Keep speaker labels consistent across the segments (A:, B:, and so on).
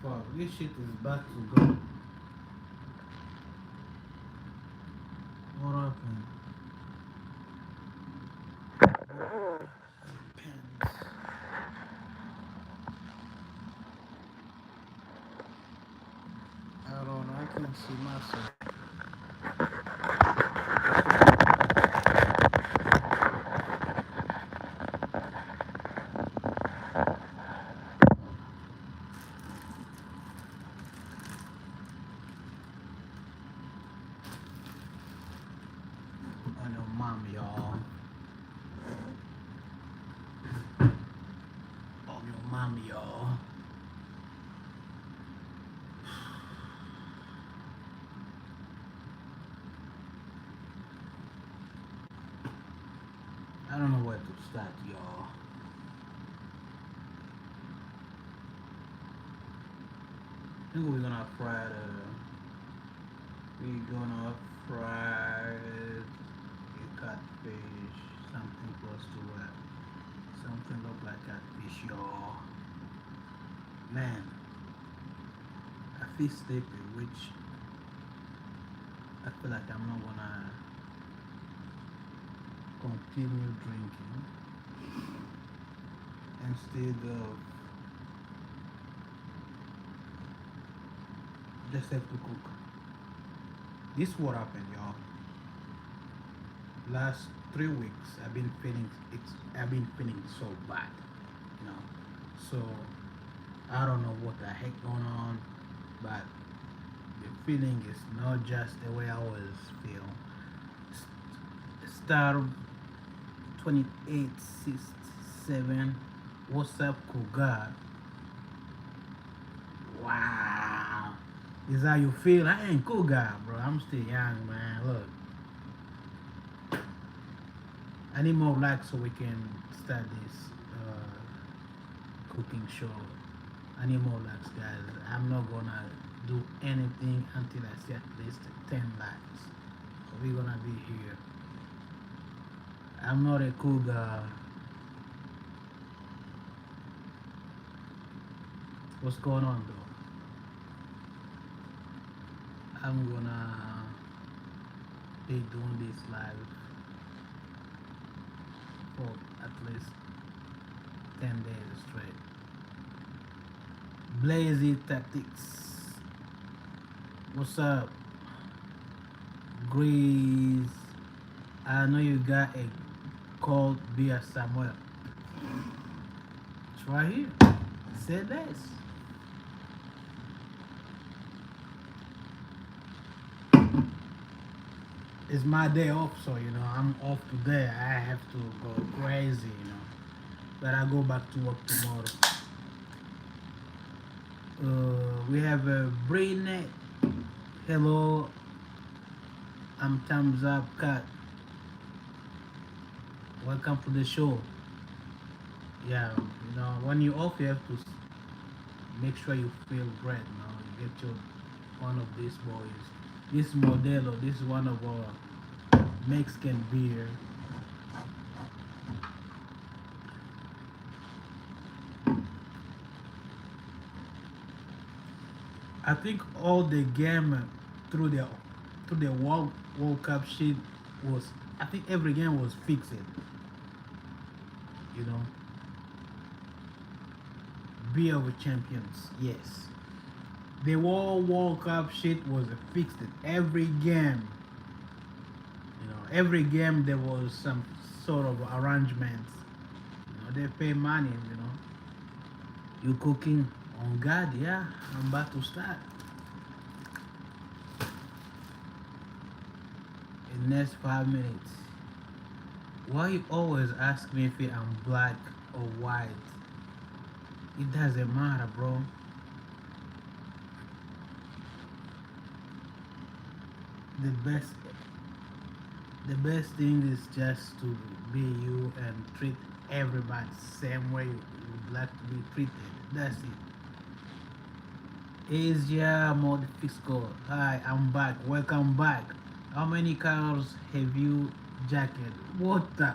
A: Fuck, this shit is about to go. What happened? Pens. I don't know, I can't see myself. I know mom, y'all. Oh, your mom, y'all. I don't know where to start, y'all. I think we're gonna fry the. We're gonna fry a catfish, something close to it. Something look like catfish, y'all. Man, I feel sleepy, which I feel like I'm not gonna continue drinking instead of just have to cook. This what happened, y'all. Last 3 weeks, I've been feeling so bad, you know. So I don't know what the heck going on, but the feeling is not just the way I was feel. Start of 2867. What's up, Cougar? Wow. Is how you feel? I ain't Cougar, bro. I'm still young, man. Look. I need more likes so we can start this cooking show. I need more likes, guys. I'm not gonna do anything until I see at least 10 likes. So we're gonna be here. I'm not a cougar. What's going on, though? I'm gonna be doing this live for at least 10 days straight. Blazy Tactics. What's up? Grease. I know you got a cold beer somewhere. It's right here. Say this. It's my day off, so you know I'm off today. I have to go crazy, you know. But I go back to work tomorrow. We have a Brainet. Hello, I'm Thumbs Up Cat. Welcome to the show. Yeah, you know, when you off, you have to make sure you feel great. You know, you get your one of these boys. This Modelo, this is one of our Mexican beer. I think all the game through the World Cup shit was. I think every game was fixed. You know, be of champions. Yes, the World Cup shit was fixed. Every game, you know, every game there was some sort of arrangements. You know, they pay money. You know, you cooking on God. Yeah, I'm about to start. In the next 5 minutes. Why you always ask me if I'm black or white? It doesn't matter, bro. The best the best thing is just to be you and treat everybody the same way you would like to be treated. That's it. Asia Mod Fiscal. Hi, I'm back. Welcome back. How many cars have you jacket? What the?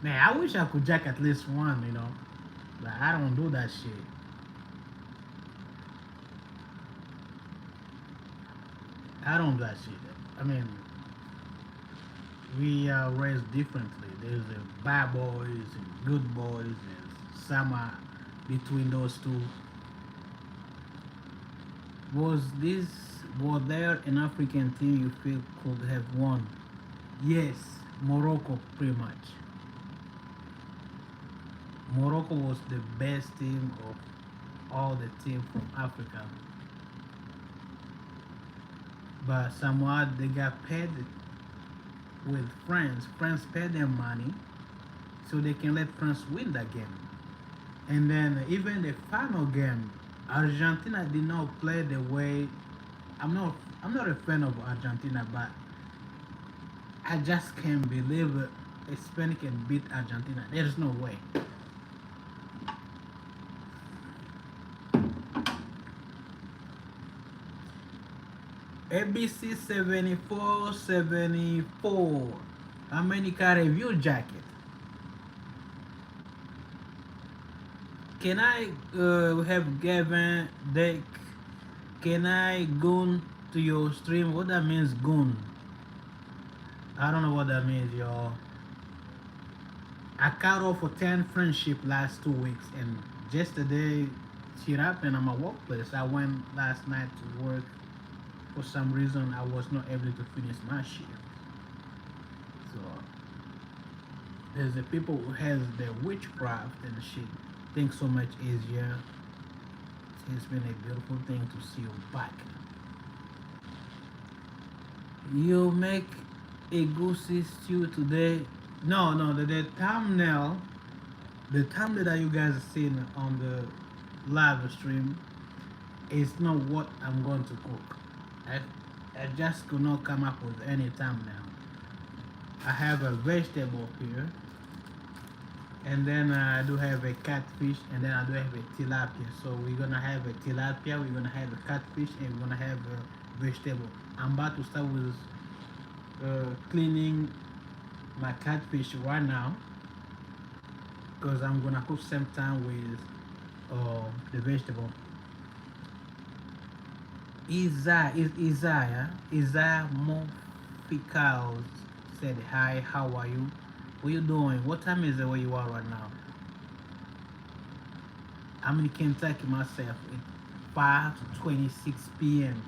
A: Man, I wish I could jack at least one, you know. But I don't do that shit. I don't do that shit. I mean, we are raised differently. There's a bad boys and good boys, and some are between those two. Was this was there an African team you feel could have won? Yes, Morocco pretty much. Morocco was the best team of all the team from Africa. But somewhat they got paid with France. France paid them money so they can let France win that game. And then even the final game, Argentina did not play the way I'm not I'm not a fan of Argentina, but I just can't believe Spain can beat Argentina. There's no way. ABC 7474. How many car review jacket? Can I have Gavin Deck? Can I goon to your stream? What that means, goon? I don't know what that means, y'all. I cut off for 10 friendship last 2 weeks, and yesterday shit happened at my workplace. I went last night to work. For some reason, I was not able to finish my shift. So there's the people who has the witchcraft and shit. Think so much easier. It's been a beautiful thing to see you back. You make a goosey stew today. No, no, the thumbnail, the thumbnail that you guys are seeing on the live stream is not what I'm going to cook. I just could not come up with any thumbnail. I have a vegetable here, and then I do have a catfish, and then I do have a tilapia. So we're gonna have a tilapia, we're gonna have a catfish, and we're gonna have a vegetable. I'm about to start with cleaning my catfish right now because I'm gonna cook same time with the vegetable. Isaiah Mofikals said hi, how are you? What you doing? What time is it where you are right now? I'm in Kentucky myself. It's 5:26 p.m.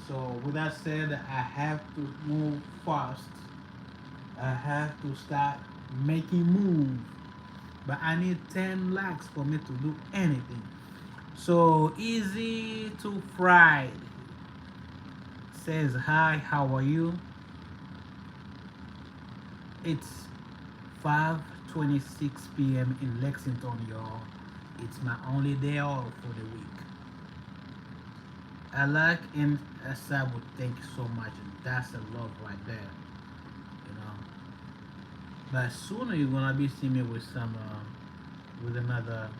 A: So with that said, I have to move fast. I have to start making moves. But I need 10 likes for me to do anything. So easy to fry says hi, how are you? It's 5:26 p.m. in Lexington, y'all. It's my only day off for the week. I like and Sabu, thank you so much. That's a love right there, you know. But sooner you're gonna be seeing me with some, with another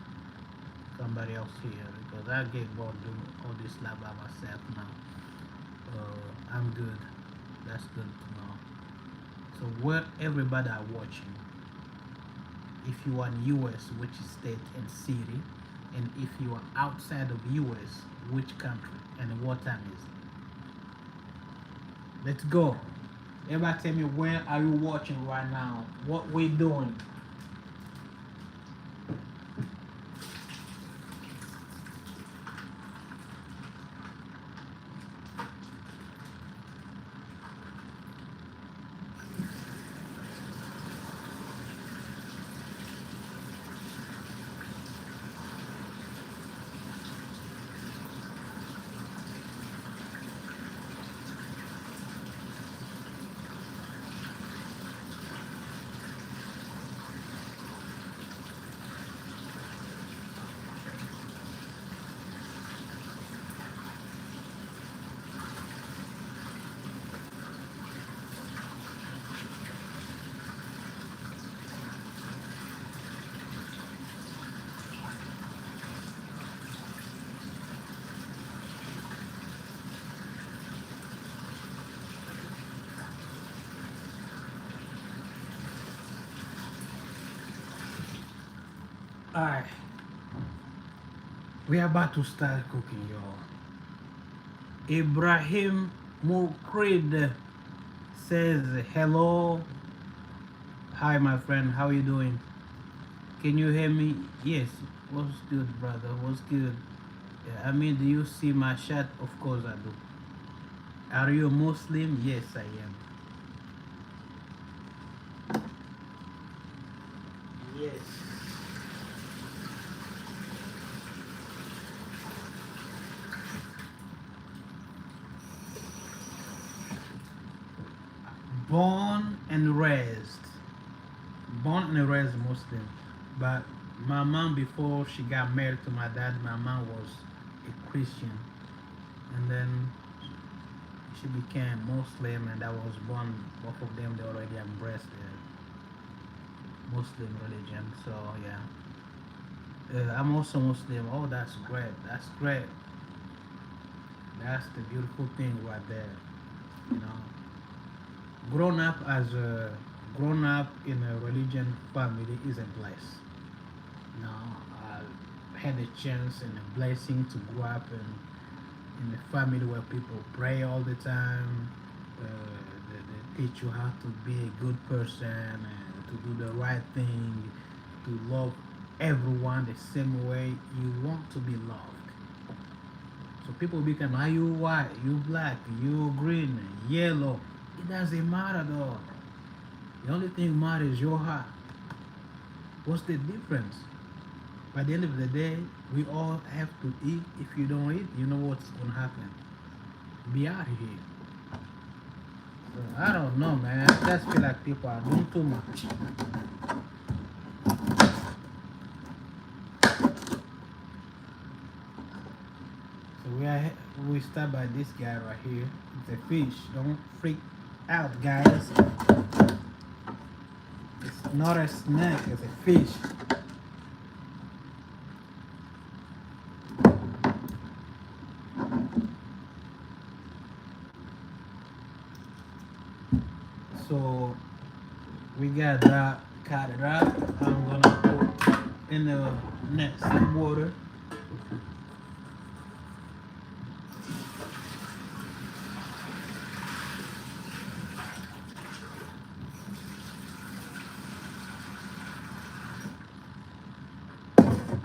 A: somebody else here because I get bored doing all this lab by myself now. I'm good. That's good to know. So where everybody are watching, if you are in US, which state and city, and if you are outside of US, which country, and what time is it? Let's go. Everybody tell me where are you watching right now? What we doing? Alright, we are about to start cooking, y'all. Ibrahim Mukrid says hello. Hi, my friend. How you doing? Can you hear me? Yes. What's good, brother? What's good? Yeah, I mean, do you see my chat? Of course I do. Are you a Muslim? Yes, I am. Yes. Born and raised. Born and raised Muslim. But my mom, before she got married to my dad, my mom was a Christian. And then she became Muslim, and I was born. Both of them, they already embraced the Muslim religion. So yeah, I'm also Muslim. Oh, that's great. That's great. That's the beautiful thing right there. You know, grown up as a grown up in a religion family is a bless. You know, I had a chance and a blessing to grow up in a family where people pray all the time. They teach you how to be a good person and to do the right thing, to love everyone the same way you want to be loved. So people become, are you white, you black, you green, yellow? It doesn't matter though. The only thing matters is your heart. What's the difference? By the end of the day, we all have to eat. If you don't eat, you know what's gonna happen. Be out of here. So, I don't know, man. I just feel like people are doing too much. So we start by this guy right here. It's a fish. Don't freak out, guys. It's not a snake. It's a fish. So we got that cut it up. I'm gonna put in the next water.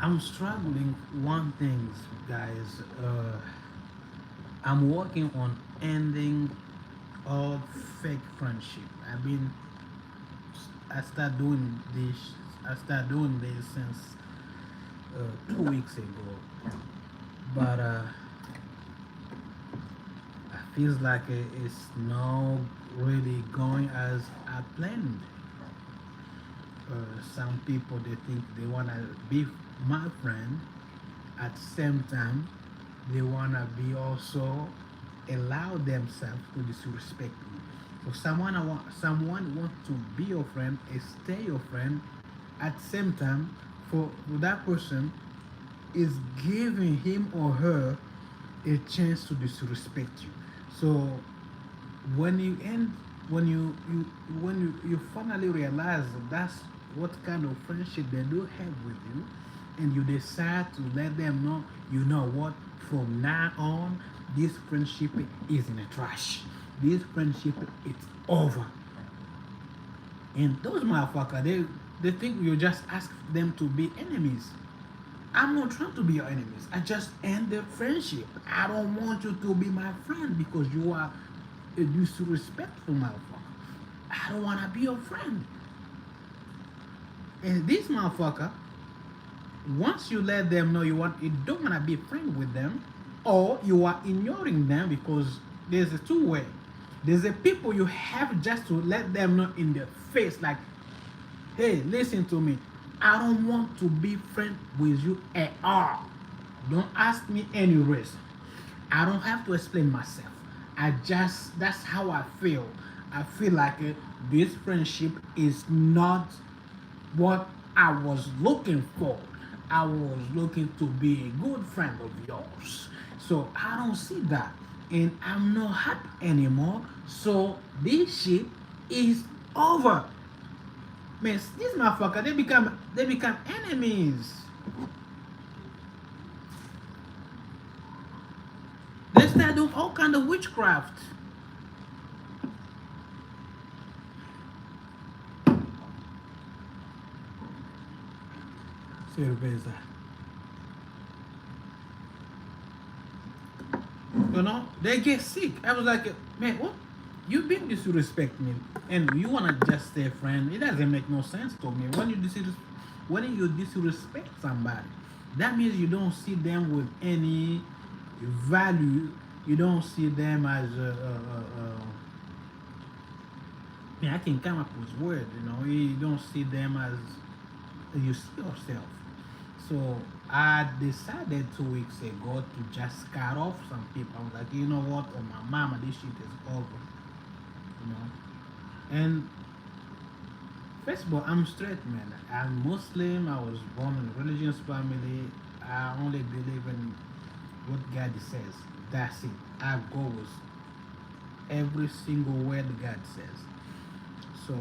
A: I'm struggling one thing, guys. I'm working on ending all fake friendship. I start doing this. I start doing this since 2 weeks ago, but it feels like it's not really going as I planned. Some people they think they wanna be my friend. At the same time, they wanna be also allow themselves to disrespect me. So someone want to be your friend and stay your friend. At the same time, for that person is giving him or her a chance to disrespect you. So when you end when you finally realize that's what kind of friendship they do have with you, and you decide to let them know, you know what, from now on this friendship is in the trash, this friendship is over. And those motherfuckers, they think you just ask them to be enemies. I'm not trying to be your enemies. I just end the friendship. I don't want you to be my friend because you are a disrespectful motherfucker. I don't want to be your friend. And this motherfucker, once you let them know you don't want to be friend with them, or you are ignoring them, because there's a two-way. There's a people you have just to let them know in their face, like, hey, listen to me. I don't want to be friend with you at all. Don't ask me any reason. I don't have to explain myself. That's how I feel. I feel like this friendship is not what I was looking for. I was looking to be a good friend of yours. So I don't see that. And I'm not happy anymore. So this shit is over. Man, this motherfucker, they become enemies. They start doing all kind of witchcraft. cerveza. You know, they get sick. I was like, man, what? You been disrespect me, and you wanna just stay friend? It doesn't make no sense to me. When you disrespect somebody, that means you don't see them with any value. You don't see them as man, I can come up with words. You know, you don't see them as you see yourself. So I decided 2 weeks ago to just cut off some people. I was like, you know what? Oh my mama, this shit is over. You know. And first of all, I'm straight man. I'm Muslim. I was born in a religious family. I only believe in what God says. That's it. I go with every single word God says. So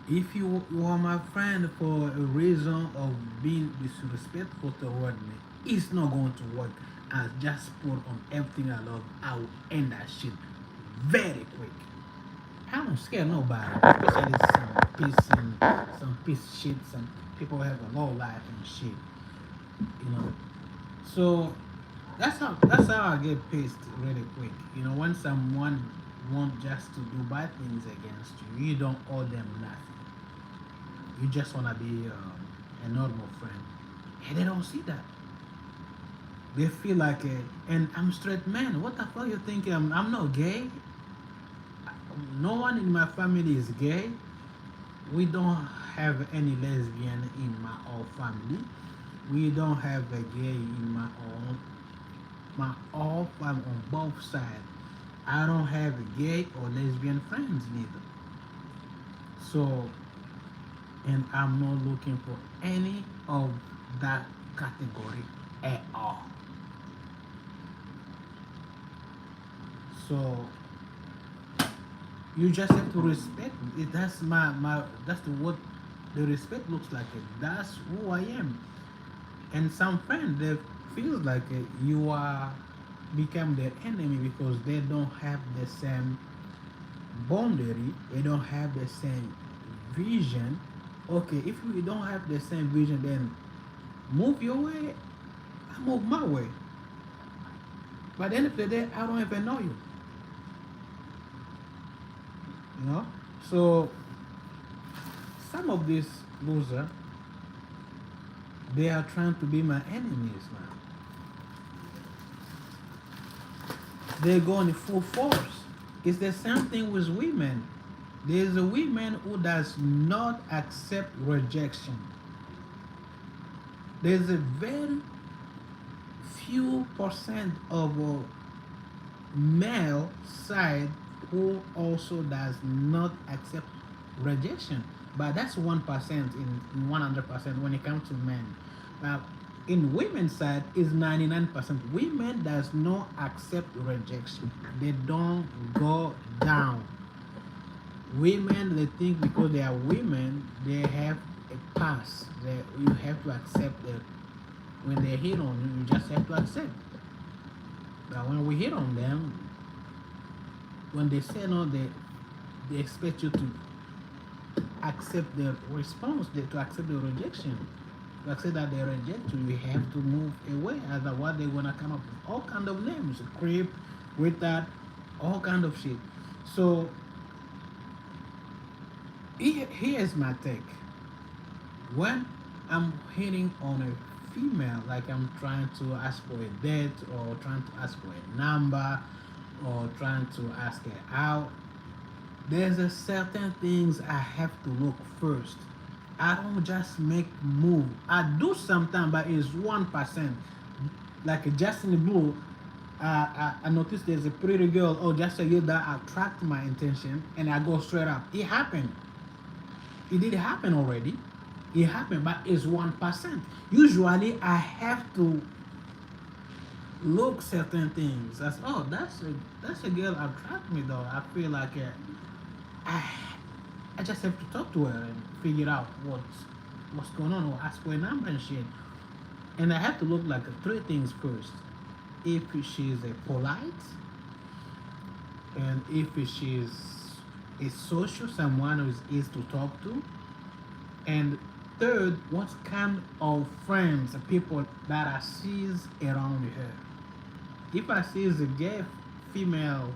A: if you are my friend for a reason of being disrespectful toward me, it's not going to work. I just put on everything I love. I will end that shit very quick. I don't scare nobody, especially some piece shit, some people have a low life and shit, you know. So that's how I get pissed really quick. You know, when someone want just to do bad things against you, you don't owe them nothing. You just wanna be a normal friend, and they don't see that. They feel like and I'm straight man. What the fuck you think? I'm not gay. No one in my family is gay. We don't have any lesbian in my whole family. We don't have a gay in my whole family on both sides. I don't have a gay or lesbian friends neither. So, and I'm not looking for any of that category at all. So you just have to respect it. That's that's what the respect looks like. That's who I am. And some friends they feel like you are become their enemy because they don't have the same boundary. They don't have the same vision. Okay, if we don't have the same vision, then move your way. I move my way. By the end of the day, I don't even know you. You know. So some of these losers, they are trying to be my enemies now. They go in full force. It's the same thing with women. There's a woman who does not accept rejection. There's a very few percent of male side who also does not accept rejection. But that's 1% in 100% when it comes to men. Now, in women's side is 99%. Women does not accept rejection. They don't go down. Women they think because they are women they have a pass. You have to accept that when they hit on you, you just have to accept. But when we hit on them, when they say no, they expect you to accept the response, to accept the rejection. To accept that they reject you, you have to move away. Otherwise, they're gonna come up with all kind of names, creep, with that, all kind of shit. So here's my take. When I'm hitting on a female, like I'm trying to ask for a date or trying to ask for a number or trying to ask her out, there's a certain things I have to look first. I don't just make move. I do sometimes, but it's 1%. Like Justin Blue, I noticed there's a pretty girl. Oh, just a girl that attract my attention, and I go straight up. It happened. It did happen already. It happened, but it's 1%. Usually, I have to look certain things as oh that's a girl attract me though. I feel like I I just have to talk to her and figure out what's going on or ask for a number and shit. And I have to look like three things first. If she's a polite and if she's a social someone who is easy to talk to And third, what kind of friends, people that I sees around her. If I see the gay females,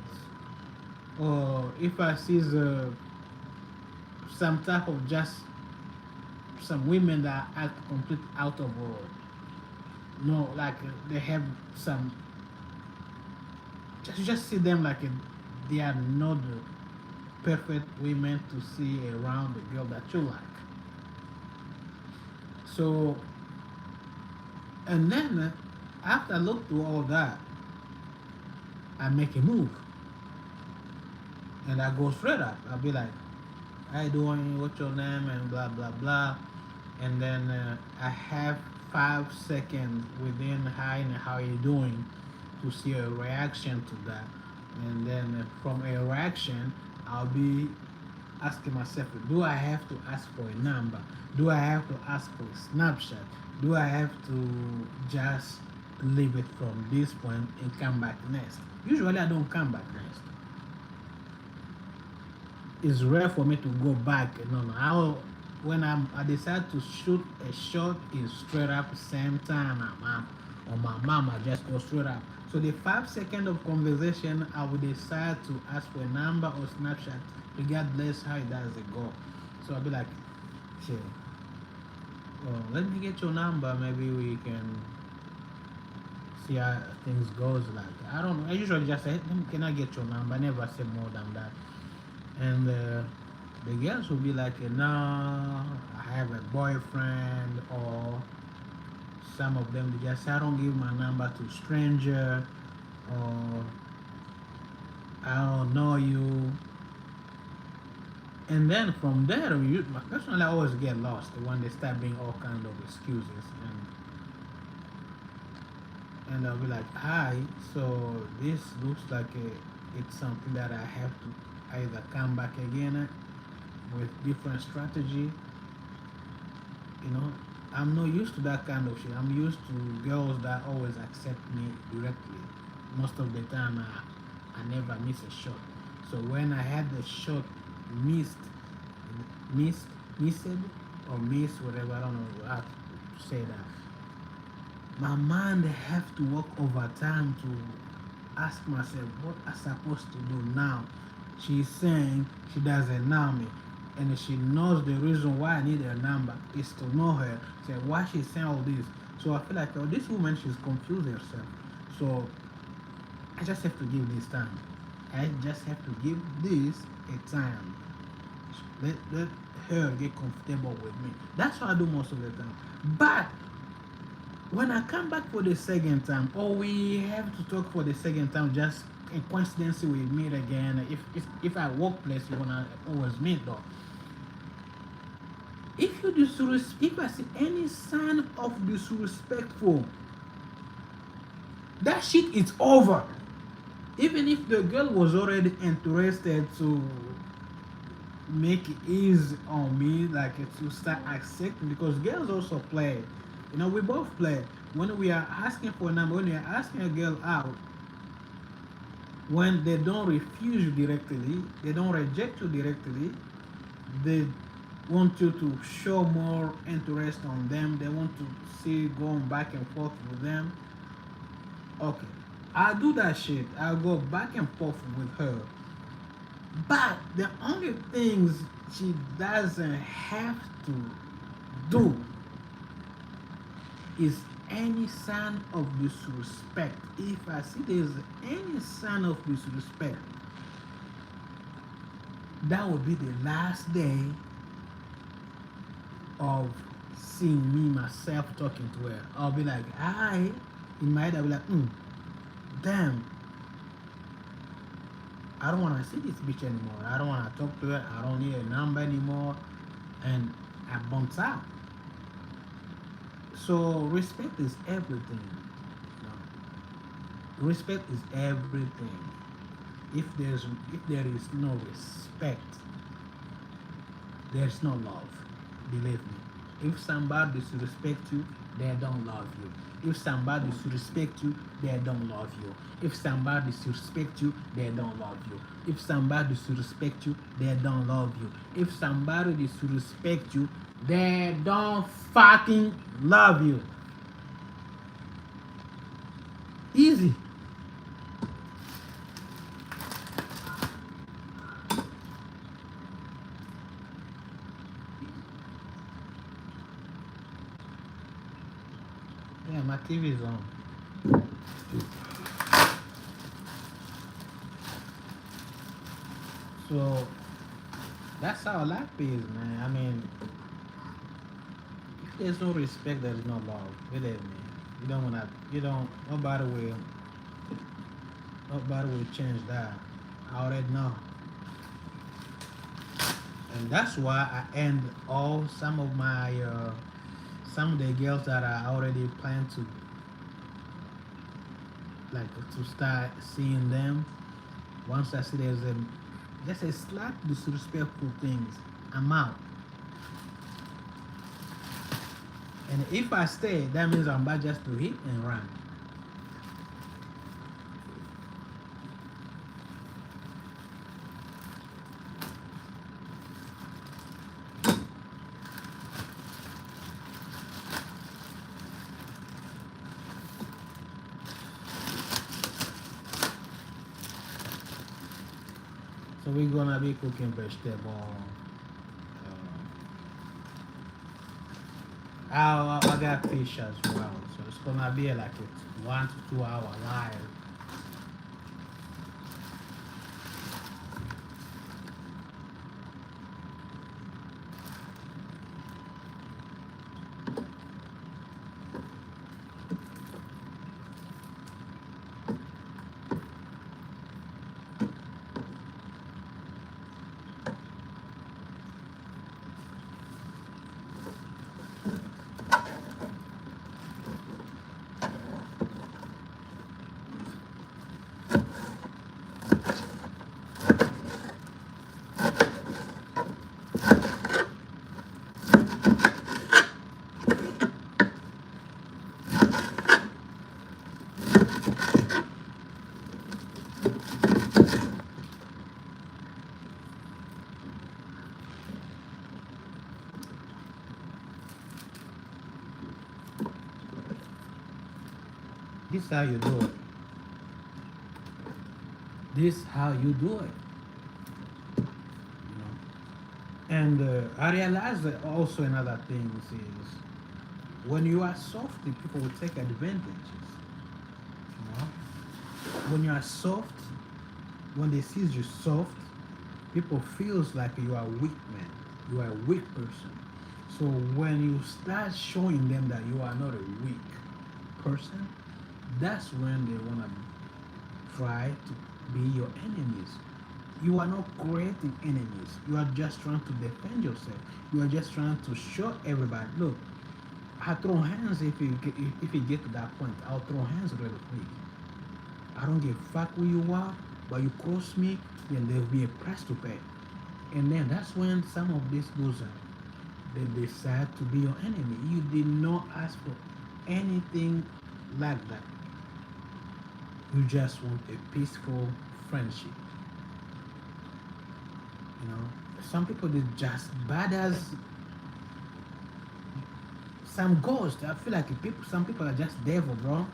A: or if I see some type of just some women that act complete out of world, no, like they have some, just see them like they are not the perfect women to see around the girl that you like. So, and then after I look through all that, I make a move and I go straight up. I'll be like, "How you doing? What's your name?" and blah blah blah. And then I have 5 seconds within hi and how you doing to see a reaction to that. And then from a reaction, I'll be asking myself, do I have to ask for a number? Do I have to ask for a snapshot? Do I have to just leave it from this point and come back next? Usually I don't come back next. It's rare for me to go back. No, no. When I decide to shoot a shot, is straight up same time I'm on my mom. I just go straight up. So the 5 seconds of conversation, I would decide to ask for a number or snapshot, regardless how it does it go. So I'll be like, okay, well, let me get your number. Maybe we can see how things goes. Like I don't know. I usually just say, can I get your number? I never say more than that. And the girls will be like, no, I have a boyfriend, or some of them they just say, I don't give my number to stranger, or I don't know you. And then from there, personally, I always get lost when they start being all kind of excuses, and I'll be like, hi, so this looks like it's something that I have to either come back again with different strategy. You know, I'm not used to that kind of shit. I'm used to girls that always accept me directly. Most of the time, I never miss a shot. So when I had the shot missed, missed, missed, or missed, whatever, I don't know how to say that. My mind have to work overtime to ask myself what I'm supposed to do now. She's saying she doesn't know me, and she knows the reason why I need her number is to know her. Say why she's saying all this. So I feel like, oh, this woman, she's confused herself. So I just have to give this time. I just have to give this a time. Let her get comfortable with me. That's what I do most of the time. But when I come back for the second time, or we have to talk for the second time, just a coincidence we meet again. If I workplace, you wanna always meet though. If you disrespect, if I see any sign of disrespectful, that shit is over. Even if the girl was already interested to make it easy on me, like to start accepting, because girls also play. You know, we both play. When we are asking for a number, when we are asking a girl out, when they don't refuse you directly, they don't reject you directly, they want you to show more interest on them. They want to see going back and forth with them. Okay, I do that shit. I go back and forth with her. But the only things she doesn't have to do is any sign of disrespect. If I see there's any sign of disrespect, that would be the last day of seeing me myself talking to her. I'll be like, hi. In my head, I'll be like, damn, I don't want to see this bitch anymore. I don't want to talk to her. I don't need a number anymore. And I bounce out. So respect is everything. You know? Respect is everything. If there is no respect, there's no love. Believe me. If somebody disrespects you, they don't love you. If somebody disrespects you, they don't love you. If somebody disrespects you, they don't love you. If somebody disrespects you, they don't love you. If somebody disrespects you, They don't fucking love you. Easy. Yeah, my TV is on. So that's how life is, man. I mean, if there's no respect, there's no love. Believe me. You don't wanna. You don't. Nobody will change that. I already know. And that's why I end all some of the girls that I already plan to like to start seeing them. Once I see there's a just a slight disrespectful things, I'm out. And if I stay, that means I'm about just to hit and run. So we're gonna be cooking vegetable. I got fish as well, so it's gonna be like a 1 to 2 hour live. This is how you do it. This is how you do it. You know. And I realize that also another thing is when you are soft, people will take advantages. You know, when you are soft, when they see you soft, people feels like you are weak man. You are a weak person. So when you start showing them that you are not a weak person, that's when they wanna try to be your enemies. You are not creating enemies. You are just trying to defend yourself. You are just trying to show everybody, look, I throw hands if you get to that point. I'll throw hands really quick. I don't give a fuck who you are, but you cross me, then there'll be a price to pay. And then that's when some of these losers they decide to be your enemy. You did not ask for anything like that. You just want a peaceful friendship. You know, some people they just bad as some ghosts. I feel like some people are just devil, bro.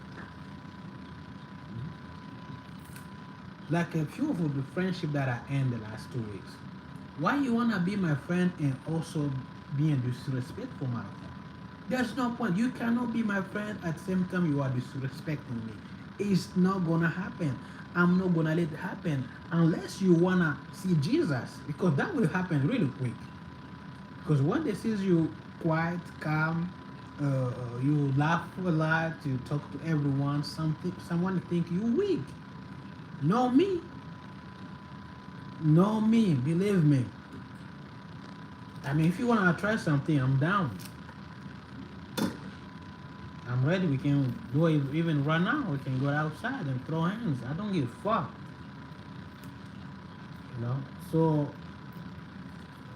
A: Like a few of the friendship that I end the last 2 weeks. Why you wanna be my friend and also being disrespectful, motherfucker? There's no point. You cannot be my friend at the same time you are disrespecting me. It's not gonna happen. I'm not gonna let it happen unless you wanna see Jesus, because that will happen really quick. Because when they see you quiet, calm, you laugh a lot, you talk to everyone, someone think you weak. Know me, know me, believe me. I mean, if you wanna try something, I'm down. I'm ready. We can do it even right now. We can go outside and throw hands. I don't give a fuck. You know. So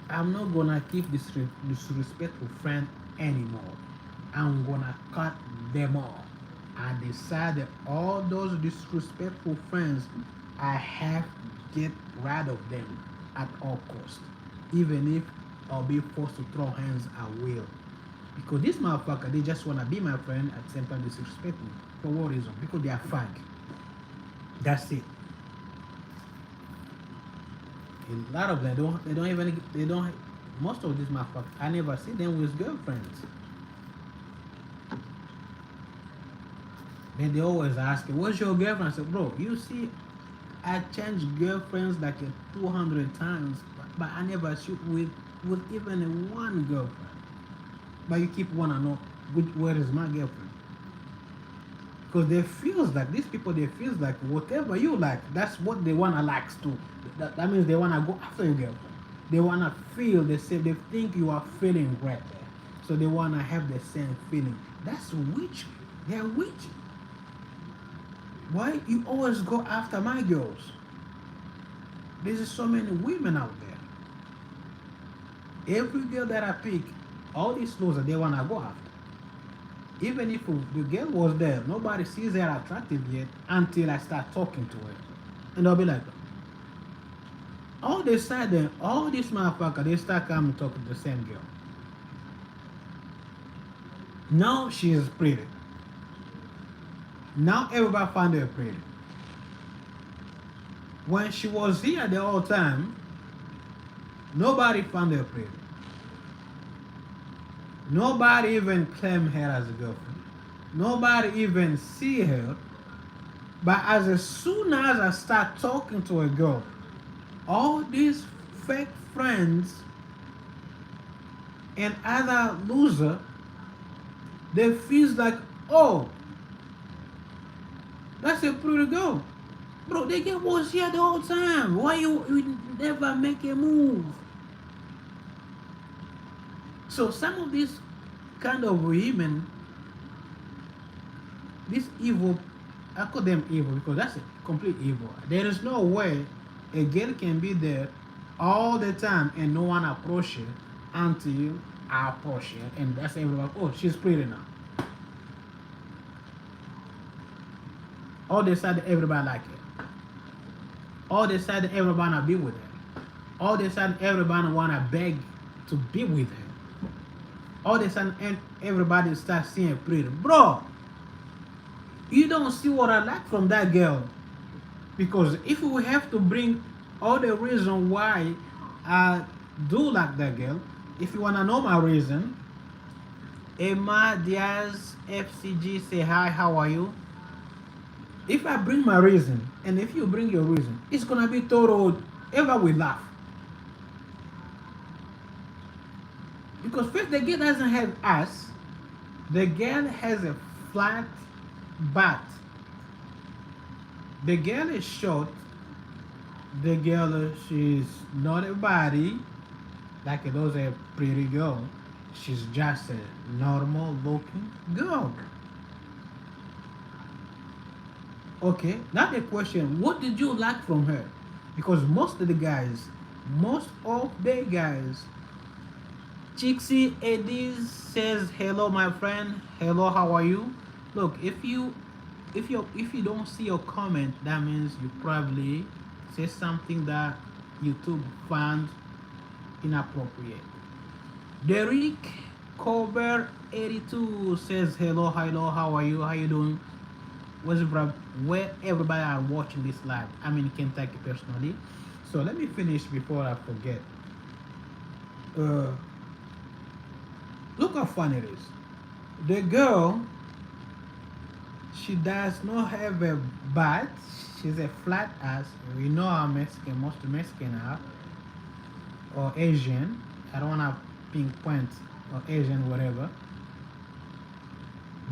A: I'm not gonna keep this disrespectful friend anymore. I'm gonna cut them all. I decided all those disrespectful friends, I have to get rid of them at all cost. Even if or be forced to throw hands at will. Because this motherfucker, they just wanna be my friend at the same time disrespect me. For what reason? Because they are fag. That's it. A lot of them they don't even they don't most of these motherfuckers I never see them with girlfriends. Then they always ask, what's your girlfriend? I said, bro, you see, I changed girlfriends like 200 times, but I never shoot with even one girlfriend. But you keep wanna know where is my girlfriend? Because they feels like these people they feels like whatever you like, that's what they wanna likes too. That means they wanna go after your girlfriend. They wanna feel the same. They think you are feeling right there, so they wanna have the same feeling. That's witch. They are witch. Why you always go after my girls? There's so many women out there. Every girl that I pick, all these losers they wanna go after. Even if the girl was there, nobody sees her attractive yet until I start talking to her, and they'll be like, all of a sudden, all these motherfuckers they start coming talking to the same girl. Now she is pretty. Now everybody find her pretty. When she was here the whole time, nobody found her pretty. Nobody even claimed her as a girlfriend. Nobody even see her. But as soon as I start talking to a girl, all these fake friends and other loser, they feel like, oh, that's a pretty girl. Bro, the girl was here the whole time. Why you never make a move? So some of these kind of women, this evil, I call them evil because that's a complete evil. There is no way a girl can be there all the time and no one approach her until I approach her, and that's everybody. Oh, she's pretty now. All of a sudden, everybody like her. All of a sudden, everybody wanna be with her. All of a sudden, everybody wanna beg to be with her. All of a sudden, everybody starts seeing pretty. Bro, you don't see what I like from that girl. Because if we have to bring all the reason why I do like that girl, if you wanna know my reason, Emma Diaz FCG say hi, how are you? If I bring my reason, and if you bring your reason, it's gonna be total ever we laugh. Because first the girl doesn't have ass, the girl has a flat butt. The girl is short. The girl, she's not a body like those a pretty girl. She's just a normal looking girl. Okay, now the question, what did you like from her? Because most of the guys, Chixie Edis says, hello my friend, hello, how are you? Look, if you don't see your comment, that means you probably say something that YouTube found inappropriate. Derek Colbert 82 says, hello, how are you? How you doing? Where everybody are watching this live? I'm in Kentucky personally. So let me finish before I forget. Look how funny it is. The girl, she does not have a butt. She's a flat ass. We know how Mexican, most Mexican are, or Asian. I don't want to pinpoint or Asian, whatever.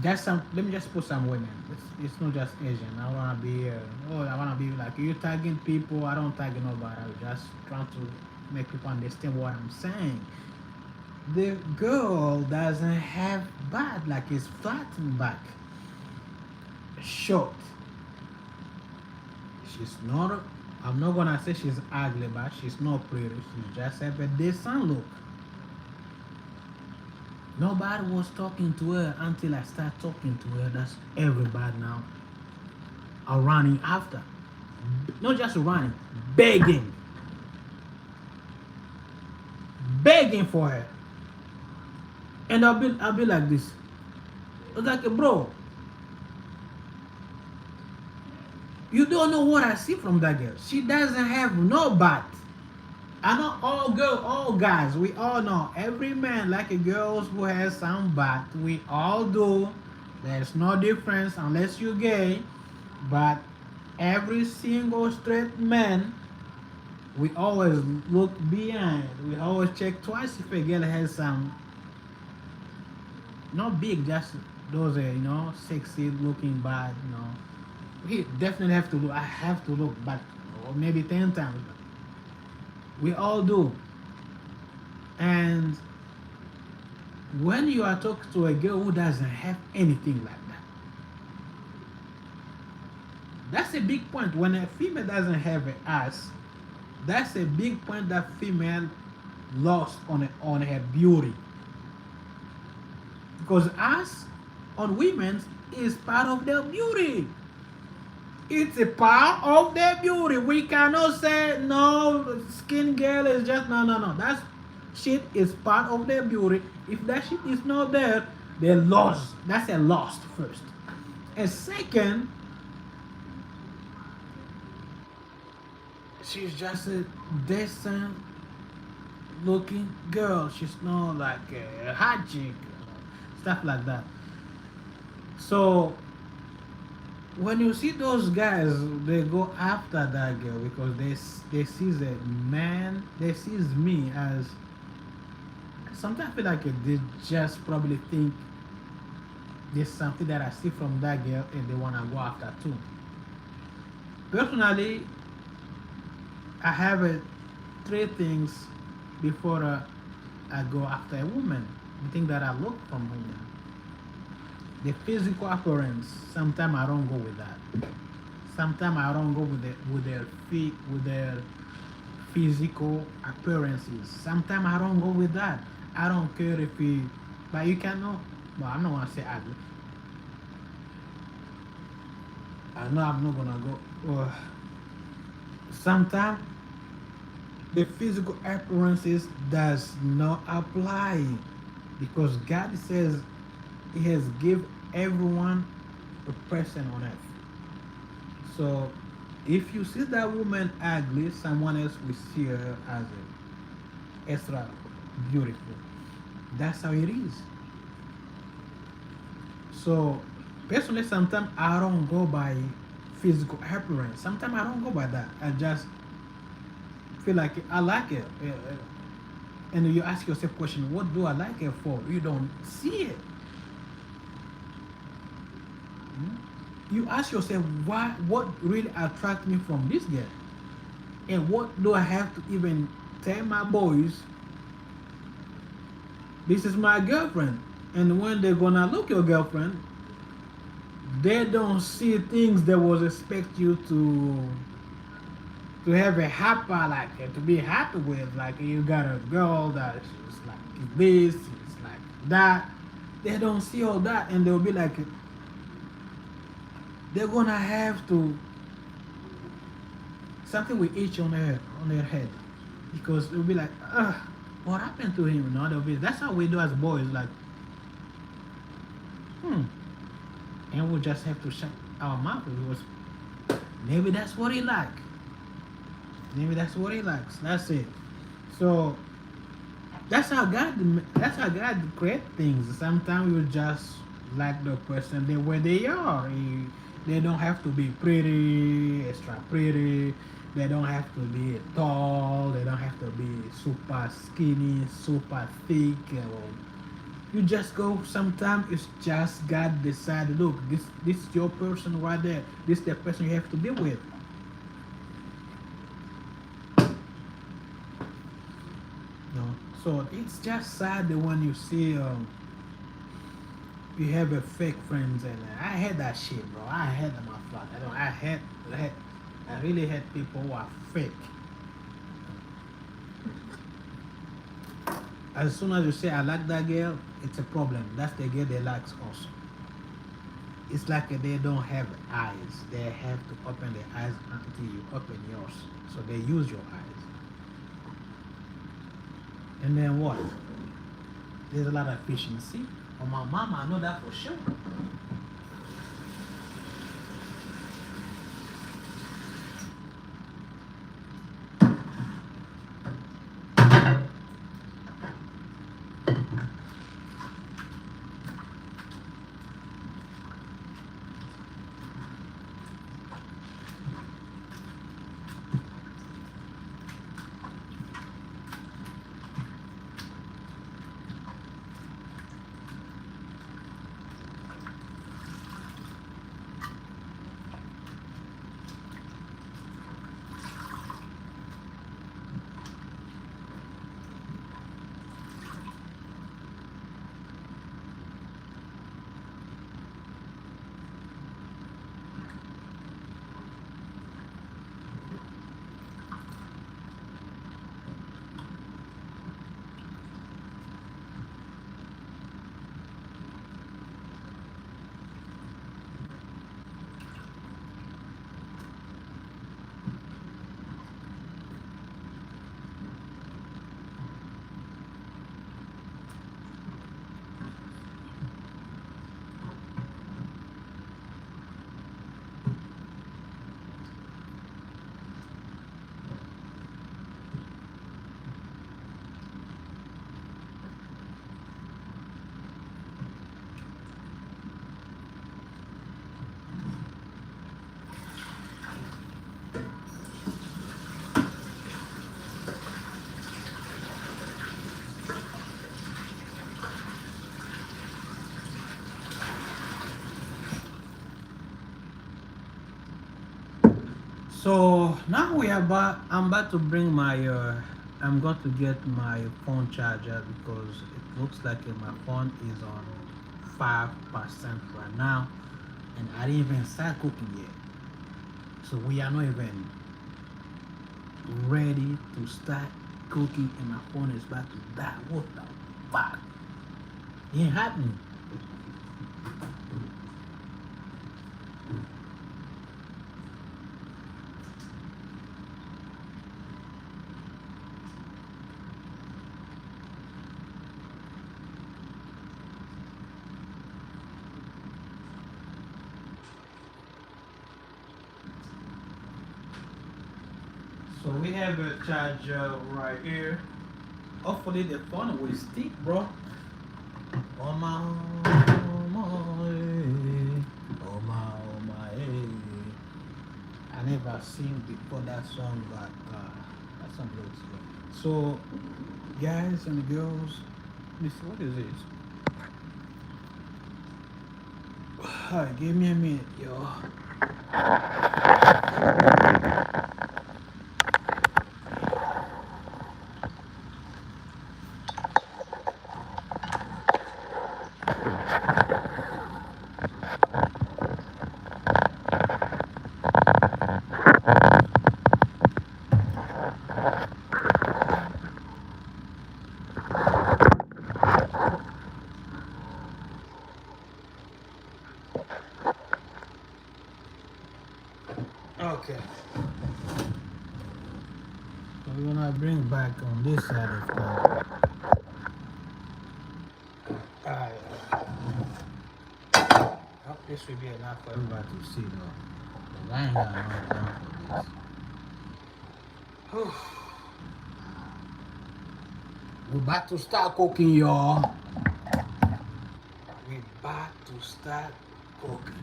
A: Just some. Let me just put some women. It's not just Asian. I don't want to be. I want to be like you tagging people. I don't tag nobody. I'm just trying to make people understand what I'm saying. The girl doesn't have butt, like it's flattened back, short. She's not. I'm not gonna say she's ugly, but she's not pretty. She just have a decent look. Nobody was talking to her until I start talking to her. That's everybody now are running after. Not just running, begging. begging for her. And I'll be like this. It's like, bro, you don't know what I see from that girl. She doesn't have no butt. I know all guys, we all know every man like a girl who has some butt. We all do. There's no difference unless you're gay. But every single straight man, we always look behind. We always check twice if a girl has some, not big, just those sexy looking butt. We definitely have to look. I have to look, but or maybe 10 times. We all do. And when you are talking to a girl who doesn't have anything like that, that's a big point. When a female doesn't have an ass, that's a big point that female lost on her beauty. Because ass on women is part of their beauty. It's a part of their beauty. We cannot say no, skin girl is just no. That shit is part of their beauty. If that shit is not there, they lost. That's a lost first. And second, she's just a decent looking girl. She's not like a hot chick, stuff like that. So when you see those guys, they go after that girl because they see the man, they sees me as, sometimes I feel like they just probably think there's something that I see from that girl and they wanna go after too. Personally, I have three things before I go after a woman. The thing that I look from women. The physical appearance, sometimes I don't go with that. Sometimes I don't go with their physical appearances. Sometimes I don't go with that. I don't care if but you cannot. Well, I'm not gonna say ugly. I know I'm not gonna go. Sometimes the physical appearances does not apply because God says He has given everyone a person on earth. So if you see that woman ugly, someone else will see her as extra beautiful. That's how it is. So personally, sometimes I don't go by physical appearance. Sometimes I don't go by that. I just feel like I like it. And you ask yourself question, what do I like it for? You don't see it. You ask yourself, what really attracts me from this girl? And what do I have to even tell my boys, this is my girlfriend? And when they're gonna look your girlfriend, they don't see things they was expect you to have a happy, like to be happy with. Like you got a girl that is like this, it's like that. They don't see all that, and they'll be like, they're gonna have to something will itch on their head because it'll be like, what happened to him? No, they'll be. That's how we do as boys, like, and we'll just have to shut our mouth because maybe that's what he like. Maybe that's what he likes. That's it. So that's how God create things. Sometimes you just like the person the way they are. They don't have to be pretty, extra pretty. They don't have to be tall. They don't have to be super skinny, super thick. You just go. Sometimes it's just God decided. Look, this is your person right there. This is the person you have to be with. So it's just sad that when you see you have a fake friends, and I had that shit, bro. I had them a lot. I really had people who are fake. As soon as you say I like that girl, it's a problem. That's the girl they likes also. It's like they don't have eyes. They have to open their eyes until you open yours. So they use your eyes. And then what? There's a lot of efficiency. On my mama, I know that for sure. So now I'm about to bring my I'm going to get my phone charger because it looks like my phone is on 5% right now, and I didn't even start cooking yet. So we are not even ready to start cooking, and my phone is about to die. What the fuck? It ain't happening. So we have a charger right here. Hopefully the phone will stick, bro. Oh my, oh my, oh my, I never seen before that song, but that song looks good. So, guys and girls, let me see, what is this? Alright, give me a minute, yo. Okay. So we're gonna bring back on this side of the. Alright. Hope this will be enough for everybody to see though. 'Cause I ain't got no time for this. We're about to start cooking, y'all. We're about to start cooking.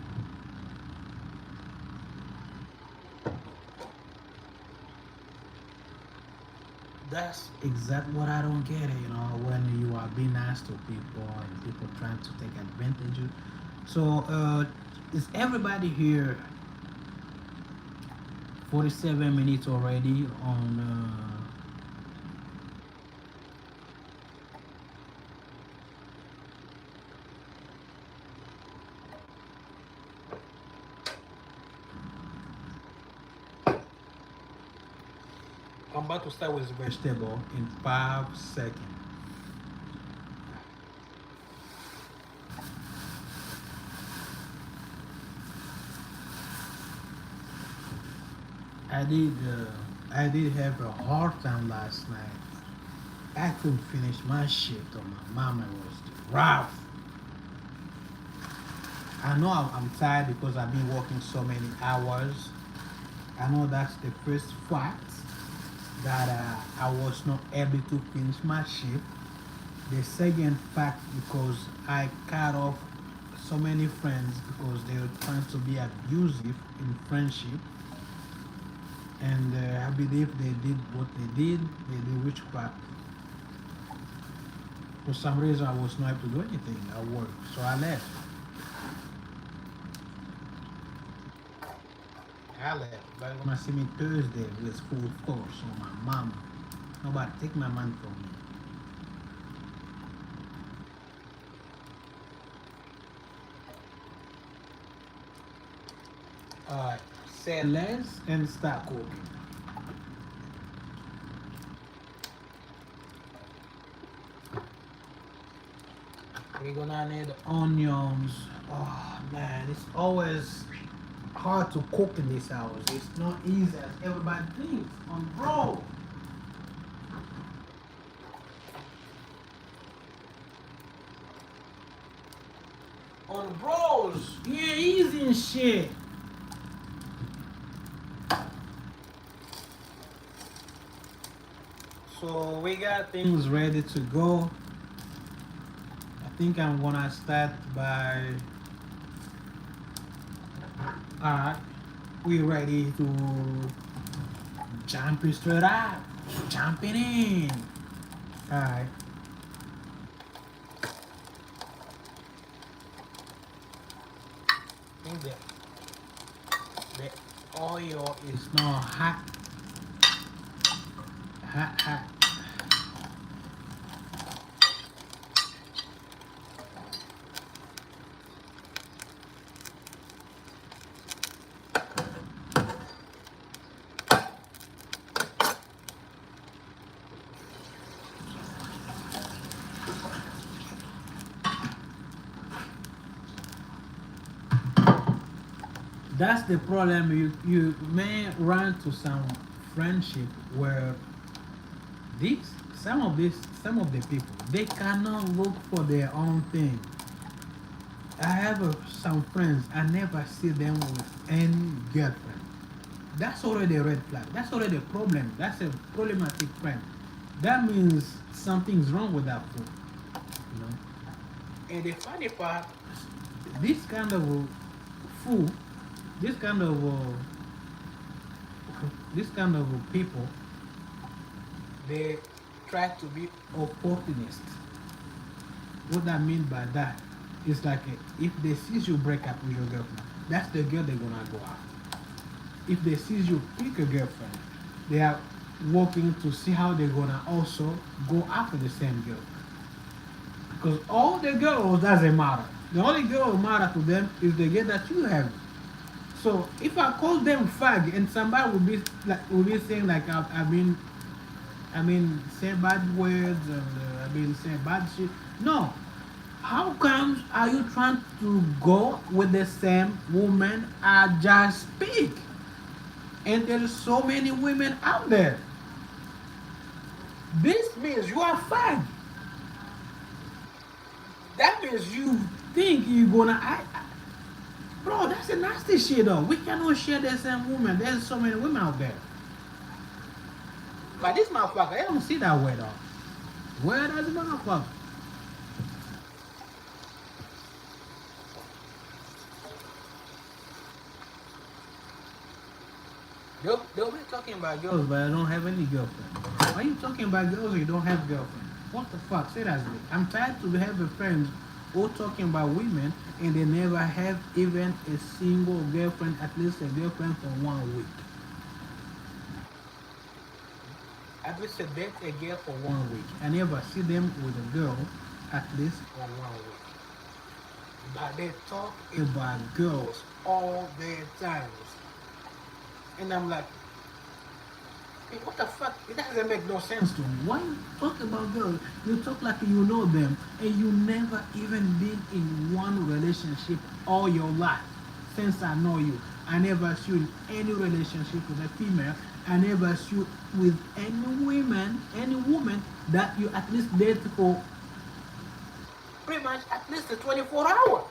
A: That's exactly what I don't get, when you are being nice to people and people trying to take advantage of you. So, is everybody here 47 minutes already on I'm about to start with vegetable in 5 seconds. I did have a hard time last night I couldn't finish my shift on my mama was rough. I know I'm tired because I've been working so many hours. I know that's the first fact that I was not able to finish my shift. The second fact because I cut off so many friends because they were trying to be abusive in friendship. And I believe they did what they did witchcraft. For some reason, I was not able to do anything at work, so I left. I left. But gonna see me Thursday with full force on my mama. Nobody take my money from me. Alright, say less and start cooking. We're gonna need onions. Oh man, it's always hard to cook in this house. It's not easy as everybody thinks. On bro. On bros. Yeah, easy and shit. So we got things ready to go. I think I'm gonna start by alright. We ready to jump straight up. Jumping in. Alright. I think the oil is not hot. Hot. That's the problem. You may run to some friendship where these some of the people they cannot look for their own thing. I have some friends. I never see them with any girlfriend. That's already a red flag. That's already a problem. That's a problematic friend. That means something's wrong with that fool. You know. And the funny part, this kind of fool, this kind of people, they try to be opportunist. What I mean by that is like if they see you break up with your girlfriend, that's the girl they're gonna go after. If they see you pick a girlfriend, they are working to see how they're gonna also go after the same girl. Because all the girls doesn't matter. The only girl who matter to them is the girl that you have. So if I call them fag and somebody will be saying like I mean saying bad words and I've been saying bad shit. No. How comes are you trying to go with the same woman I just speak? And there's so many women out there. This means you are fag. That means you think you're gonna bro, that's a nasty shit though. We cannot share the same woman. There's so many women out there. But this motherfucker, I don't see that way though. Where does the motherfucker? They'll be talking about girls, but I don't have any girlfriend. Why are you talking about girls if you don't have girlfriend? What the fuck? Seriously. I'm tired to have a friend who talking about women and they never have even a single girlfriend, at least a girlfriend for 1 week. At least a date a girl for 1 week. I never see them with a girl at least for 1 week. But they talk about girls all the time. And I'm like, hey, what the fuck? It doesn't make no sense to me. Why you talk about girls? You talk like you know them and you never even been in one relationship all your life. Since I know you, I never seen any relationship with a female I never shoot with any woman that you at least date for pretty much at least a 24 hours.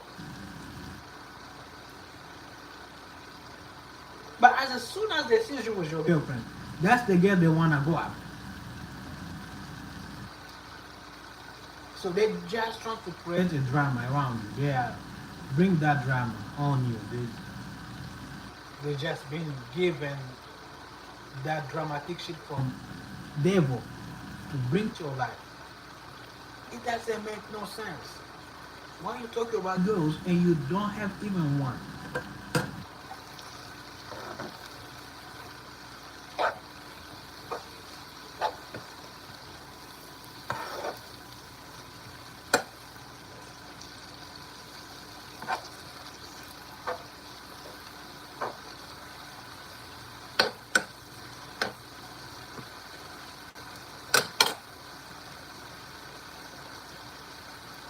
A: But as soon as they see you with your girlfriend, that's the girl they wanna go after. So they just trying to create a drama around you. They are bring that drama on you. They just been given that dramatic shit from devil to bring to your life. It doesn't make no sense. Why you talk about girls and you don't have even one?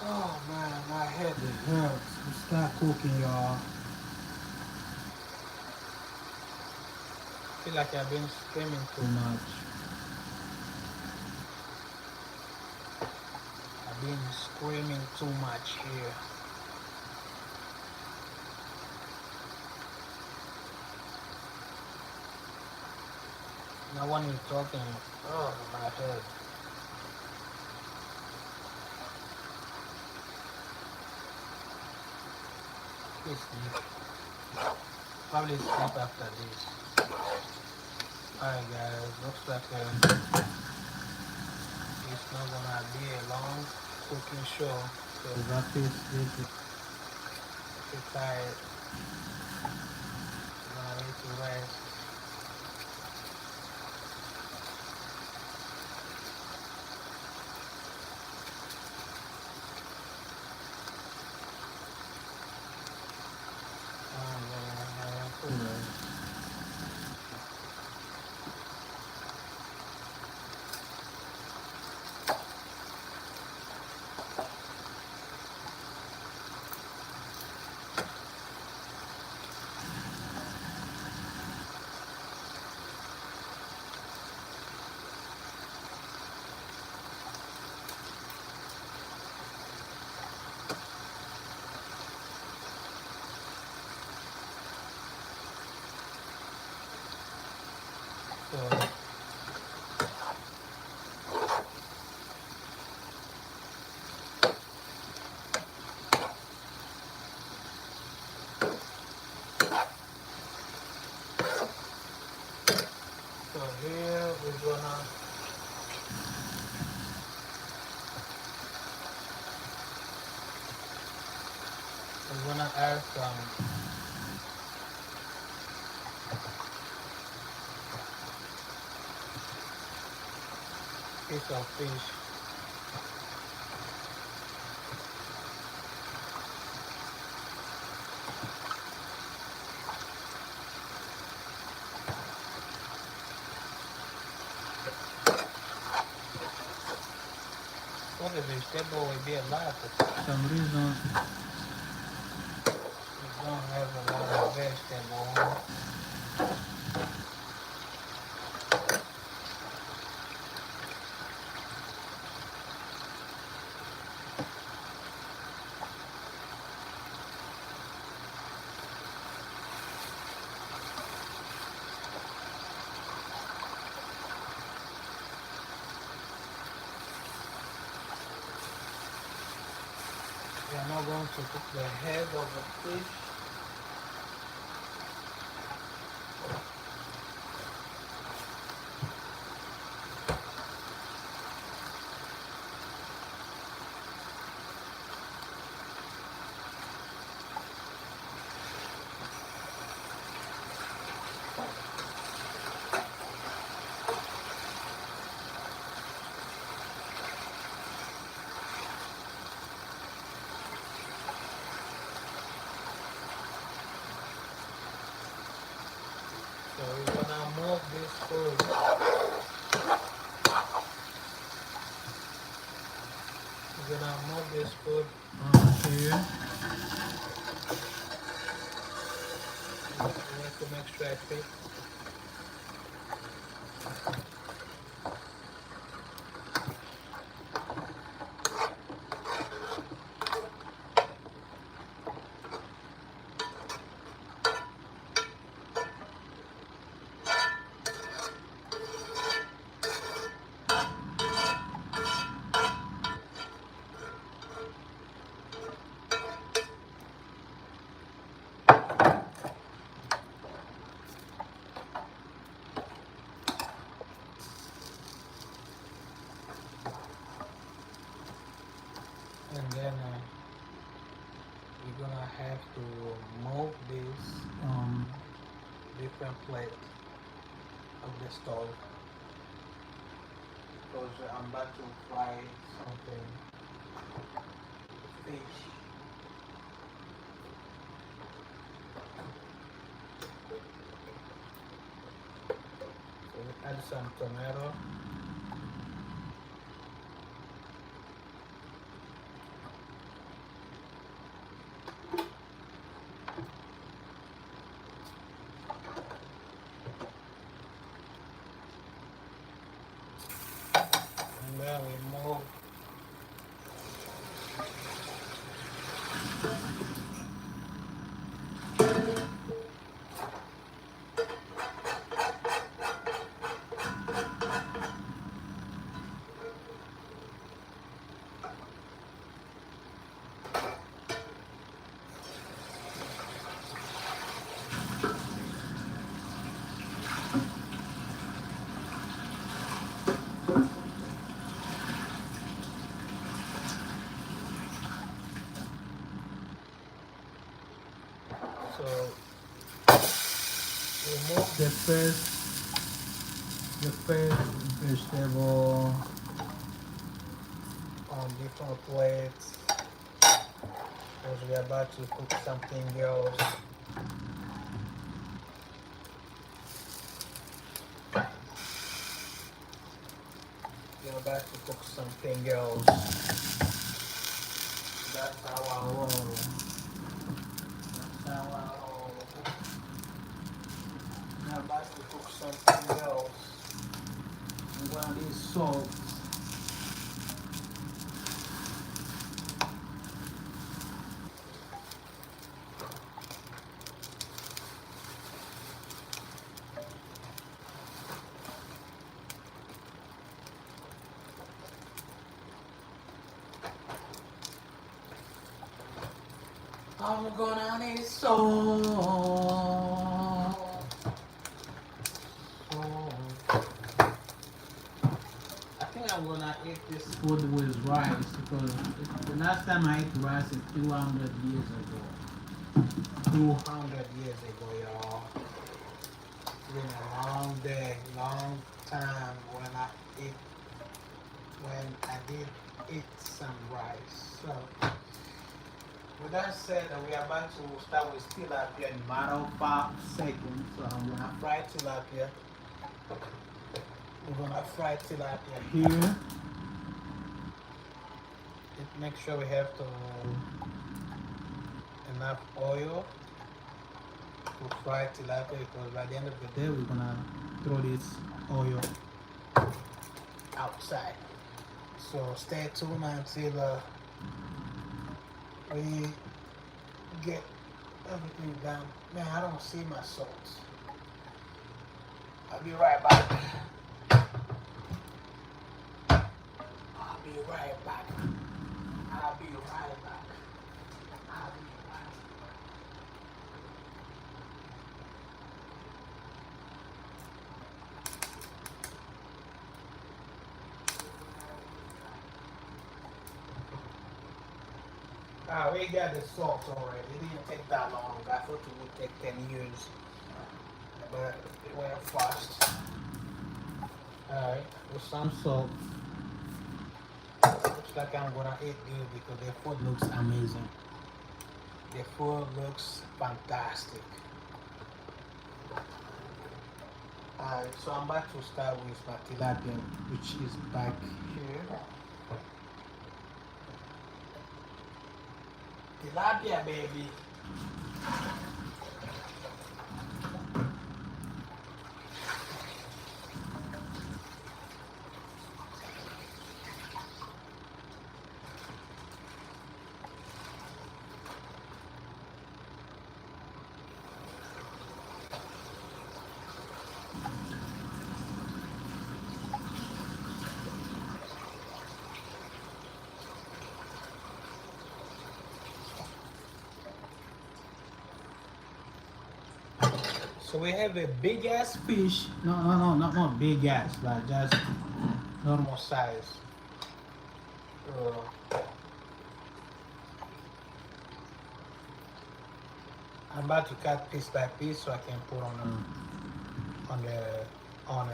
A: Oh man, my head hurts. Start cooking, y'all. I feel like I've been screaming too much. I've been screaming too much here. No one is talking. Oh, my head. Please sleep. Probably sleep after this. Alright guys, looks like it's not gonna be a long cooking show. So that is sleepy. Too tired. I'm gonna need to rest. So here we're gonna add some piece of fish. What the vegetable will be alive, but for some reason we don't have a lot of vegetable. We are now going to cook the head of the fish. So we're gonna move this food. We're gonna move this food on here. We need to make sure I fit.
B: and then we're gonna have to move this different plate of the stove because I'm about to fry something fish. So we add some tomato. And then we move so remove the first vegetable on different plates because we're about to cook something else. We're about to cook something else. That's how I roll. That's how I roll. We're about to cook something else. We're gonna need salt. I'm gonna need salt. I think I'm gonna eat this food with rice because the last time I ate rice is 200 years ago. 200 years ago, y'all. It's been a long day, long time when I did eat some rice. So, with that said, we are about to start with tilapia in matter of 5 seconds. So I'm gonna fry tilapia. We're gonna fry tilapia here. Make sure we have enough oil to fry tilapia because by the end of the day we're gonna throw this oil outside. So stay tuned until we get everything done. Man, I don't see my salt. I'll be right back. I'll be right back. I'll be right back. I'll be right back. We got the salt already. It didn't take that long. I thought it would take 10 years. But it went fast. Alright, with some salt. Looks like I'm gonna eat good because the food looks amazing. The food looks fantastic. Alright, so I'm about to start with my tilapia, which is back here. Tilapia, baby. So we have a big ass fish. No, not big ass, but just normal size. I'm about to cut piece by piece so I can put on the on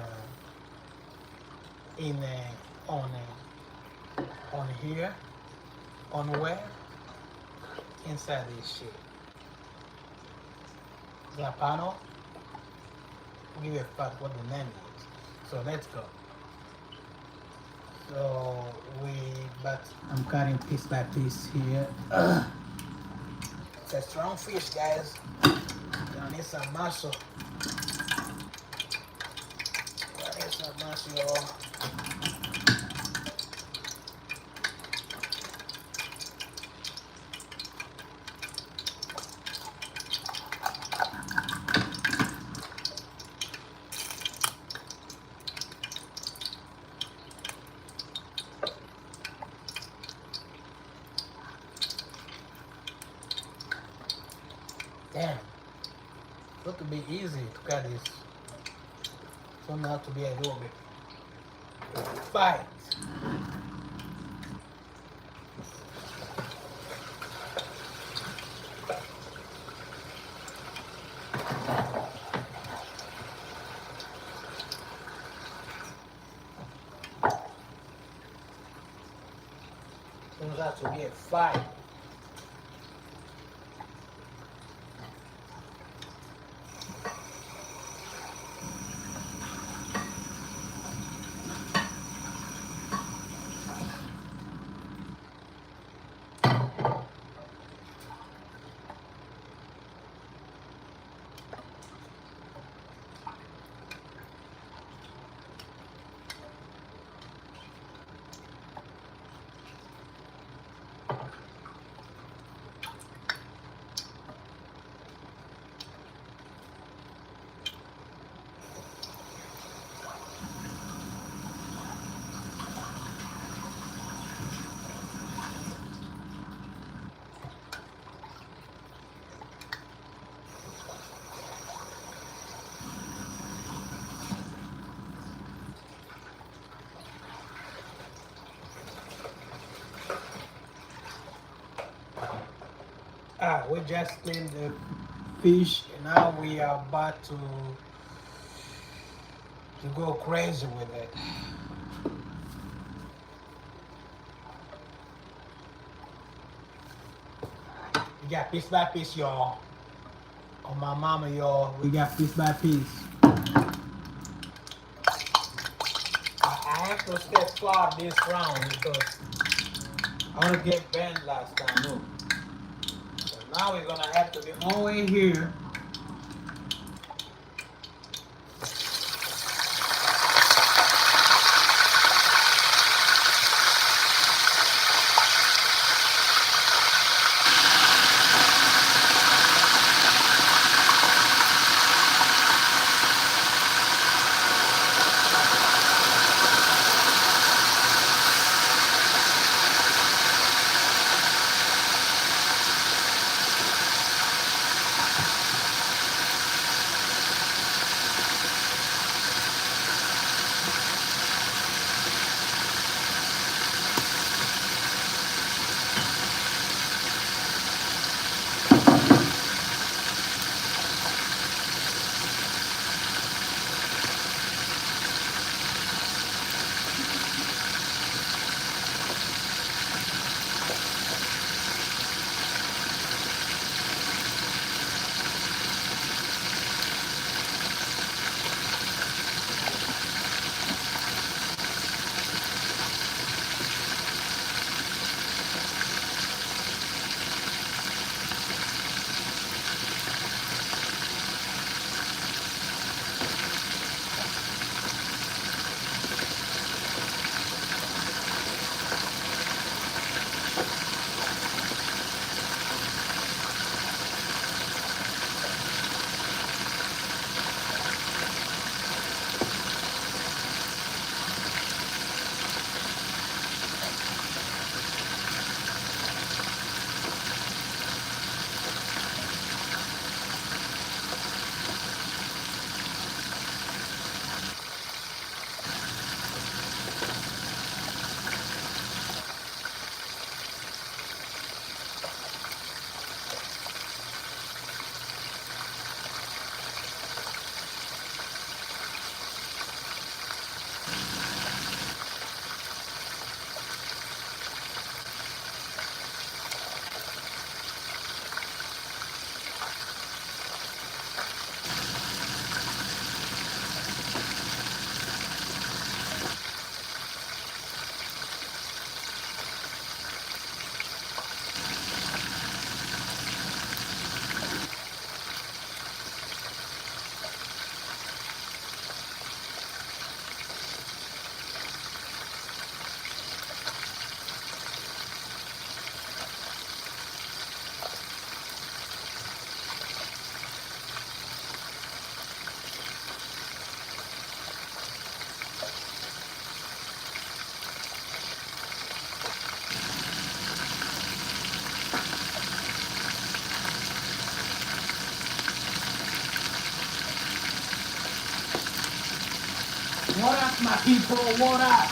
B: in on here on where inside this shit. The panel. Give a fuck what the name is. So let's go. So but I'm cutting piece by piece here. It's a strong fish, guys. I need some muscle. I need some muscle, y'all. Damn. It to be easy to cut this. Turned out to be a little bit fight. Turns out to be a fight. We just cleaned the fish and now we are about to go crazy with it. We got piece by piece, y'all. On my mama, y'all. We got piece by piece. I have to step far this round because I want to get banned last time. No. So now we're gonna have to be all the way here. People, what up?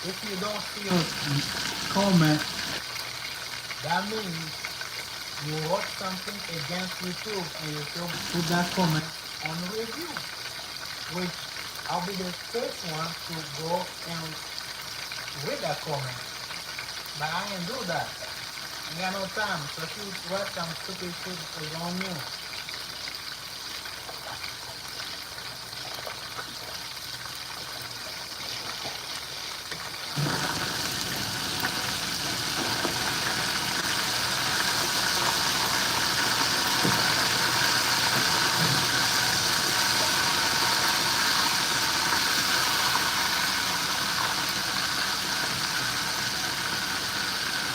B: If you don't see a comment, that means you wrote something against YouTube and YouTube put that comment on review, which I'll be the first one to go and read that comment. But I ain't do that. I got no time. So if you write some stupid shit, it's on you.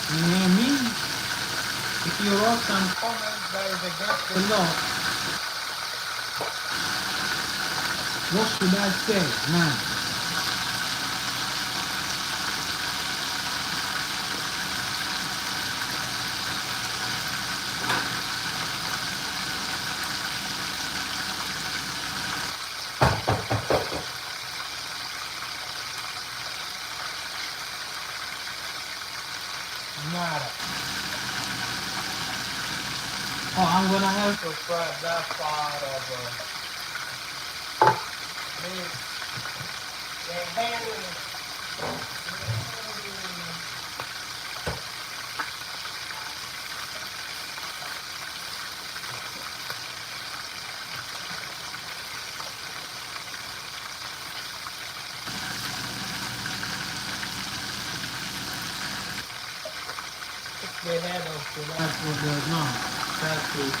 B: You know what I mean? If you wrote some comments that is against the law, what should I say, man? Nada. Oh, I'm gonna have to press that part of the handle. The head of the that's what the no. That's it.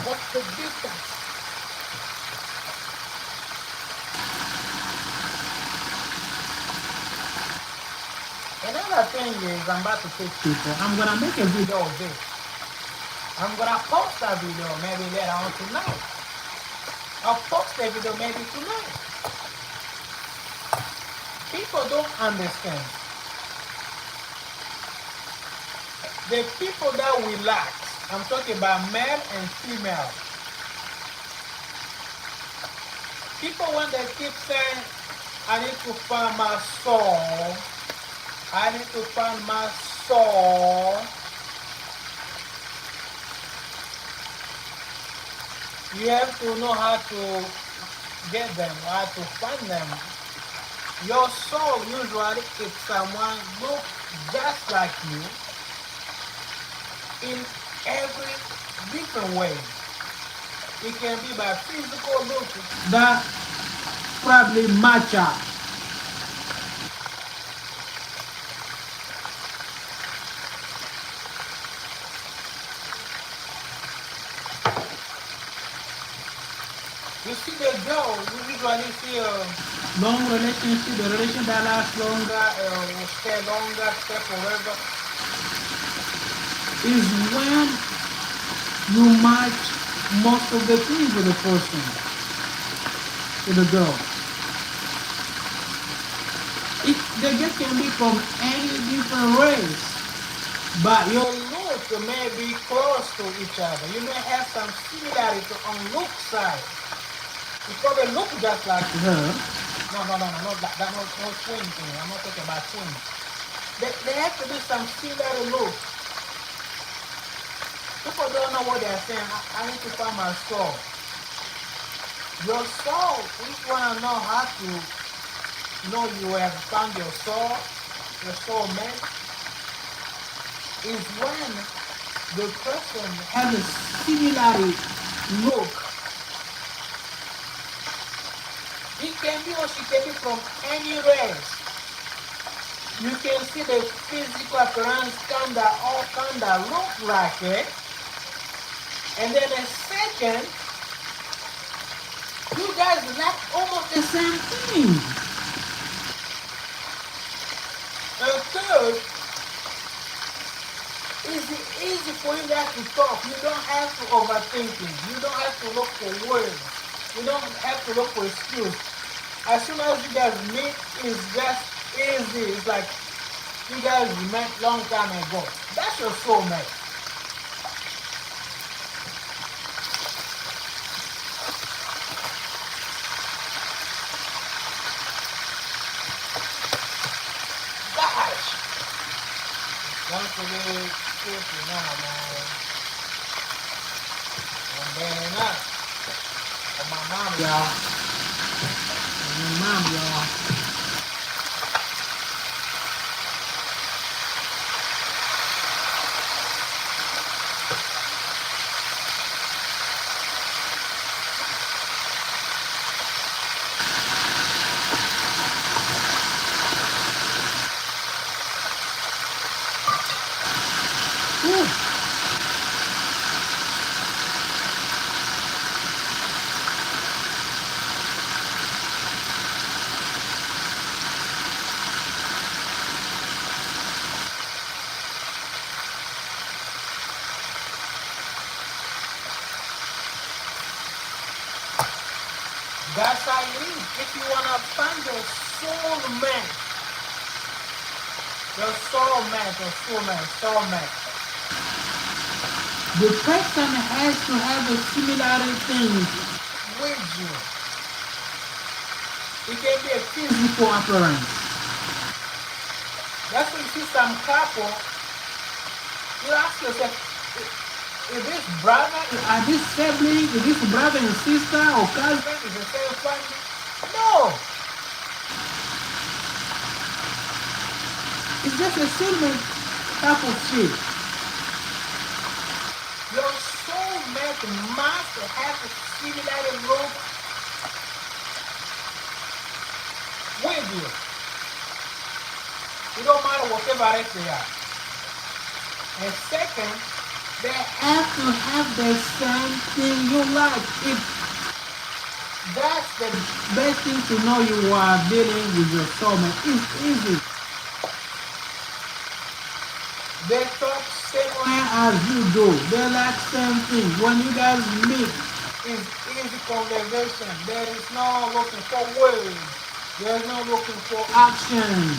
B: What's the difference? Another thing is I'm about to teach people. I'm gonna make a video of this. I'm gonna post that video maybe later on tonight. I'll post the video maybe tonight. People don't understand. The people that we lack, I'm talking about male and female. People when they keep saying, I need to find my soul. I need to find my soul. You have to know how to get them, how to find them. Your soul usually is someone look just like you in every different way. It can be by physical look that probably match up. You see the girl, you usually see a long relationship, the relation that lasts longer, will stay longer, stay forever, is when you match most of the things with the person, with the girl. The girl can be from any different race, but your look may be close to each other. You may have some similarity on look side. You probably look just like her. No, no twin thing. I'm not talking about twins. There has to be some similar look. People don't know what they're saying. I need to find my soul. Your soul, if you want to know how to know you have found your soul mate, is when the person has a similar look. He can be or she can be from any race. You can see the physical appearance all kinda look like it. And then a second, you guys like almost the same thing. A third, Easy for you guys to talk. You don't have to overthink it. You don't have to look for words. You don't have to look for excuse. As soon as you guys meet, it's just easy. It's like you guys met long time ago. That's your soulmate. Gosh! Don't forget careful now, man. I'm banging up. Oh, my mom, y'all. My mom, y'all. Whew. That's how you live. If you want to find your soulmate, the person has to have a similarity with you. It can be a physical appearance. That's when you see some couple, you ask yourself, is this brother, are this sibling, is this brother and sister or cousin, is the same family? No! It's just a soulmate type of shit. Your soulmate must have a similar look with you. It don't matter whatever race they are. And second, they have to have the same thing you like. That's the best thing to know you are dealing with your soulmate. It's easy. They talk same way as you do. They like same thing. When you guys meet, it's easy conversation. There is no looking for words. There is no looking for action.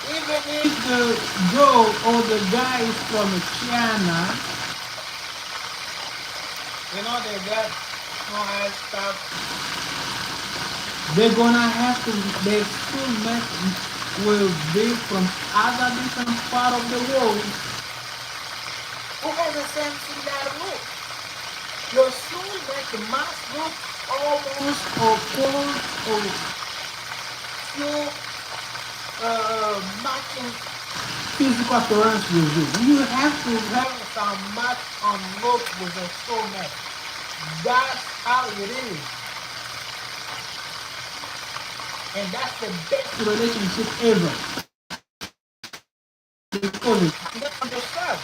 B: Even if the girl or the guy is from China, you know they got no stuff. They're gonna have to. Their soulmate will be from other different part of the world who have the same similar look. Your soulmate must look almost or close or few matching physical appearance with you. You have to have some match on look with your soulmate. That's how it is. And that's the best relationship ever. Because you don't understand.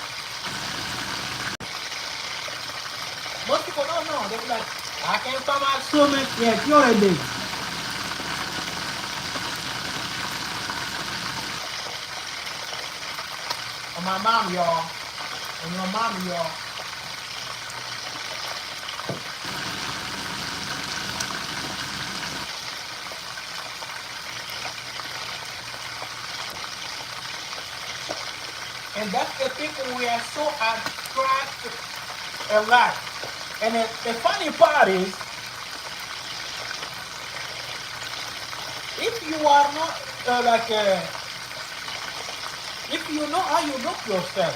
B: Most people don't know. They're like, I can't find my soulmate yet. You're a big. On my mom, y'all. On your mom, y'all. And that's the people we are so attracted a lot. And the funny part is, if you are not if you know how you look yourself,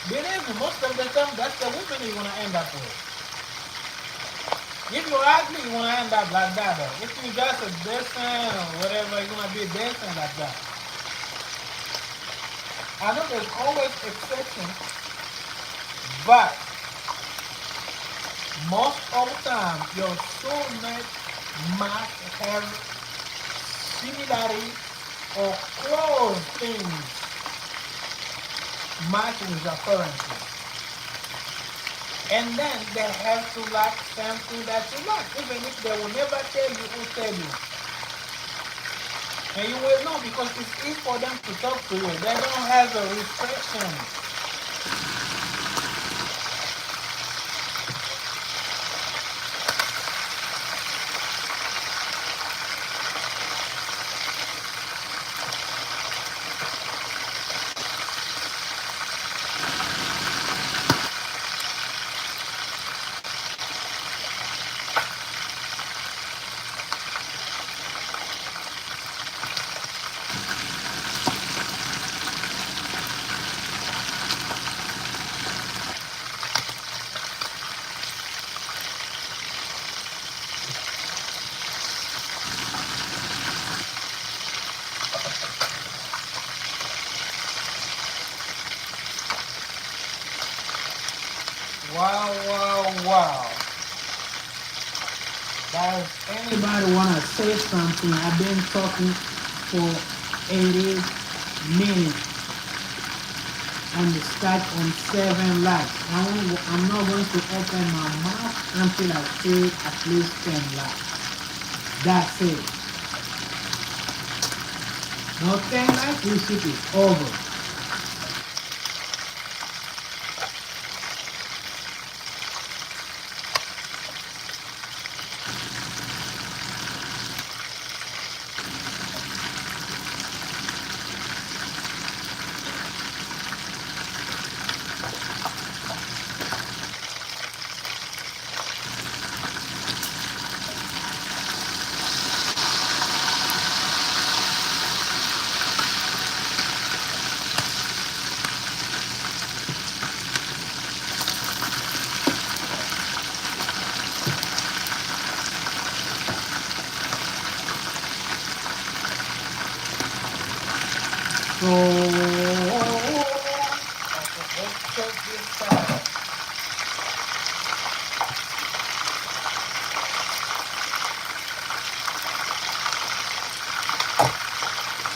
B: believe me, most of the time that's the woman you want to end up with. If you're ugly, you want to end up like that. Though. If you just a decent or whatever, you want to be decent like that. I know there's always exceptions, but most of the time, your soulmate must have similarity or close things matching with appearances. And then they have to like something that you like, even if they will never tell you who tell you. And you will know because it's easy for them to talk to you. They don't have a restriction. Wow, wow, wow. Does anybody want to say something? I've been talking for 80 minutes and the start on 7 likes. I'm not going to open my mouth until I say at least 10 likes. That's it. No 10 likes, this shit is over. So, let's check this out.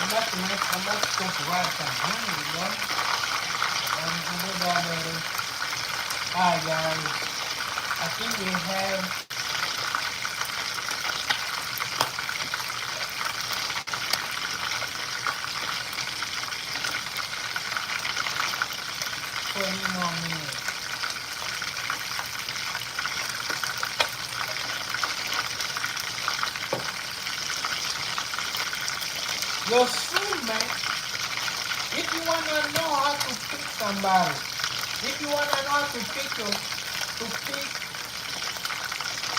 B: I'm not supposed to write some money, you know? Alright, guys. I think we have 20 more minutes. Your soulmate, if you want to know how to pick somebody, if you want to know how to pick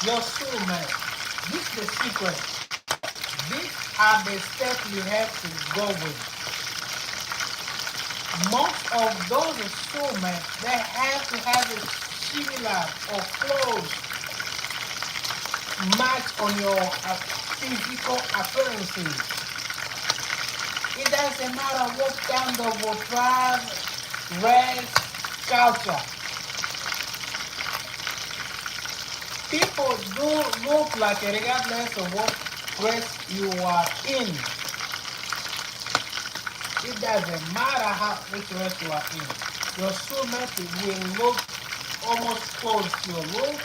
B: your soulmate, this is the secret. These are the steps you have to go with. Most of those soulmates, they have to have a similar or close match on your physical appearances. It doesn't matter what kind of tribe, race, culture. People do look like it regardless of what race you are in. It doesn't matter which race you are in. Your soulmate will look almost close to your look,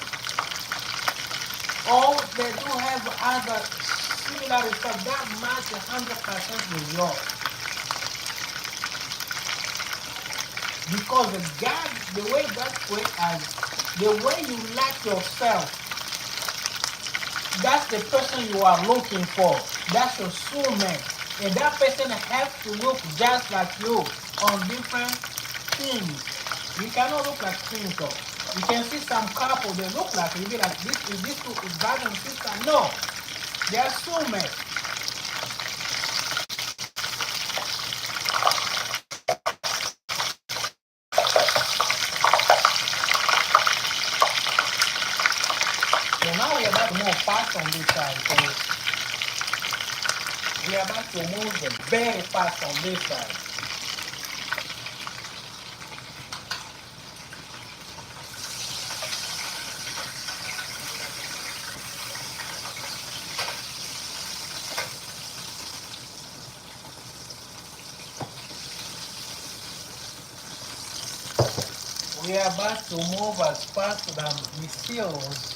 B: or they do have other similar stuff that match 100% with yours. Because God, the way God created us, the way you like yourself, that's the person you are looking for. That's your soulmate. And that person has to look just like you on different things. You cannot look like twins though. You can see some couple, they look like, you be like, this two is brother and sister. No, they are soulmates. So now we are about to move fast on this side. So we are about to move very fast on this side. We are about to move as fast than missiles.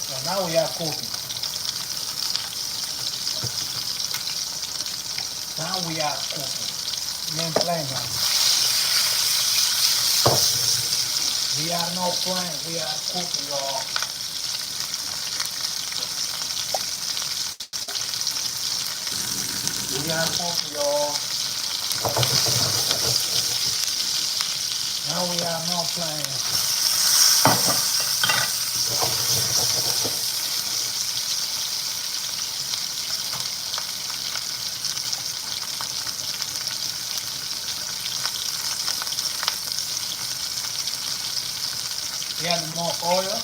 B: So now we are cooking. Now we are cooking. Men playing now. We are not playing. We are cooking, y'all. We are cooking, y'all. Now we are not playing. We add more oil.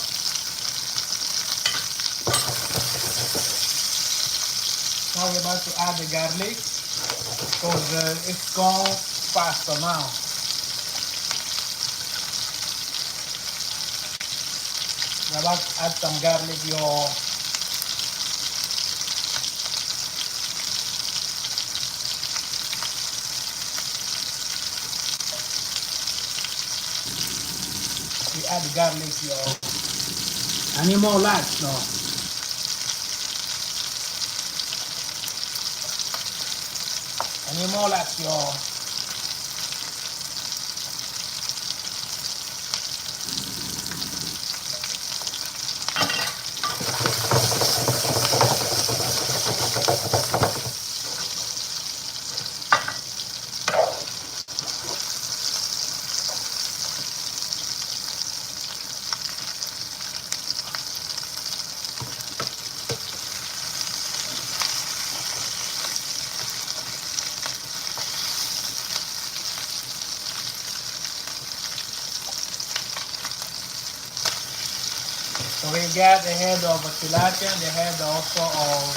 B: Now we're about to add the garlic because it's gone faster now. We're about to add some garlic, y'all. We add the garlic, y'all. I need more lights, no. I need more lights, y'all. So we got the head of a tilapia and the head also of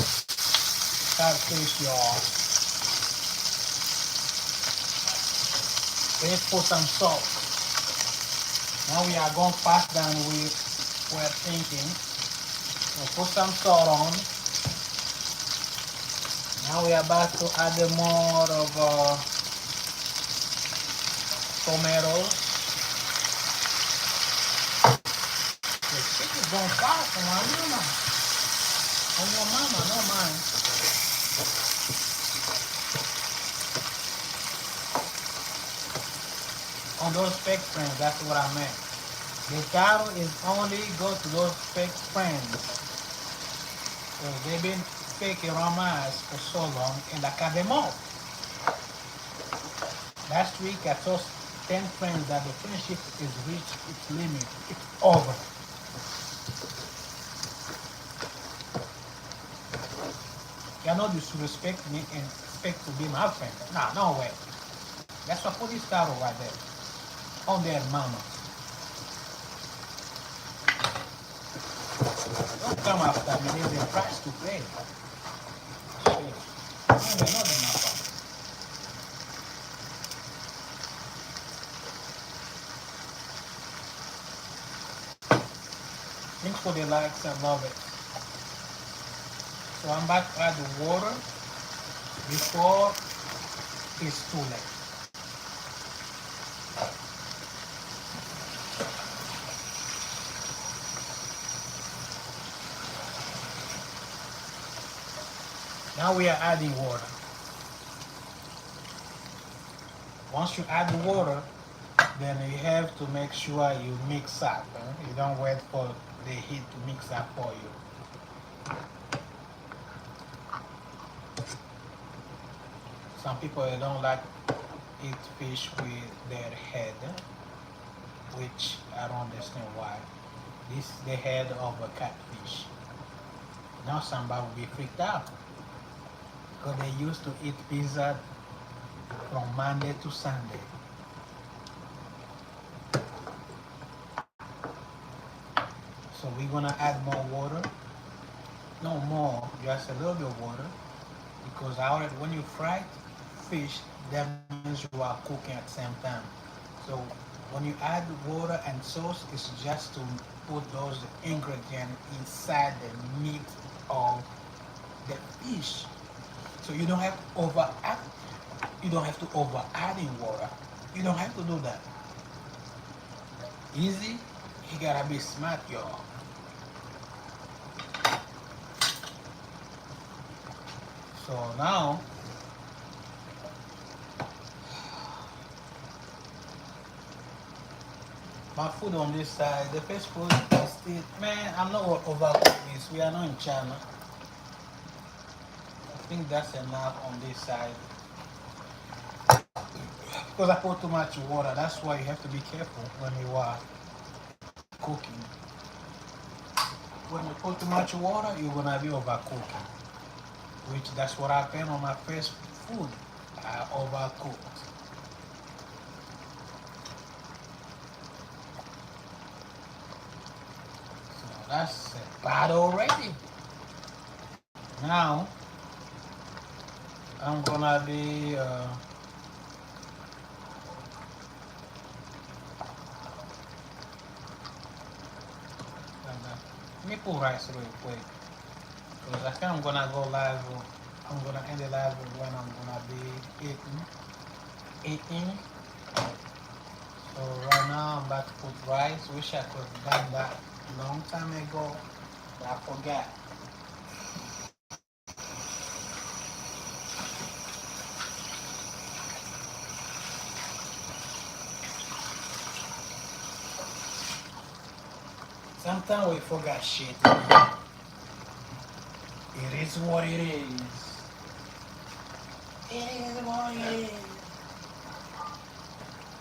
B: catfish, y'all. Let's put some salt. Now we are going fast than we were thinking. So put some salt on. Now we are about to add more of tomatoes. The chicken is going fast on my mama. On your mama, not mine. On those fake friends, that's what I meant. The cattle is only go to those fake friends. So they've been faking romance for so long and I cut them off. Last week I told 10 friends that the friendship is reached its limit. It's over. You cannot disrespect me and expect to be my friend. Nah, no way. That's why put this cattle right there. On their mama. Don't come after me, there's a price to pay. Shit. No, they're not enough. Thanks for the likes, I love it. So I'm about to add the water before it's too late. Now we are adding water. Once you add the water, then you have to make sure you mix up. You don't wait for the heat to mix up for you. Some people they don't like eat fish with their head, which I don't understand why. This is the head of a catfish. Now somebody will be freaked out because they used to eat pizza from Monday to Sunday. So we're gonna add more water. No more, just a little bit of water. Because I already, when you fry fish, that means you are cooking at the same time. So when you add water and sauce, it's just to put those ingredients inside the meat of the fish. So you don't have to over add. You don't have to over adding water. You don't have to do that. Easy. You gotta be smart, y'all. So now my food on this side, the first food is still, man, I'm not gonna overcook this. We are not in China. I think that's enough on this side. Because I put too much water, that's why you have to be careful when you are cooking. When you put too much water, you're gonna be overcooking. Which that's what happened on my first food. I overcooked. So that's bad already. Now I'm gonna be let me put rice real quick because I think I'm gonna go live. I'm gonna end the live when I'm gonna be eating. So right now I'm about to put rice. Wish I could have done that long time ago, but I forgot. Sometimes we forgot shit. It is what it is. It is what it is.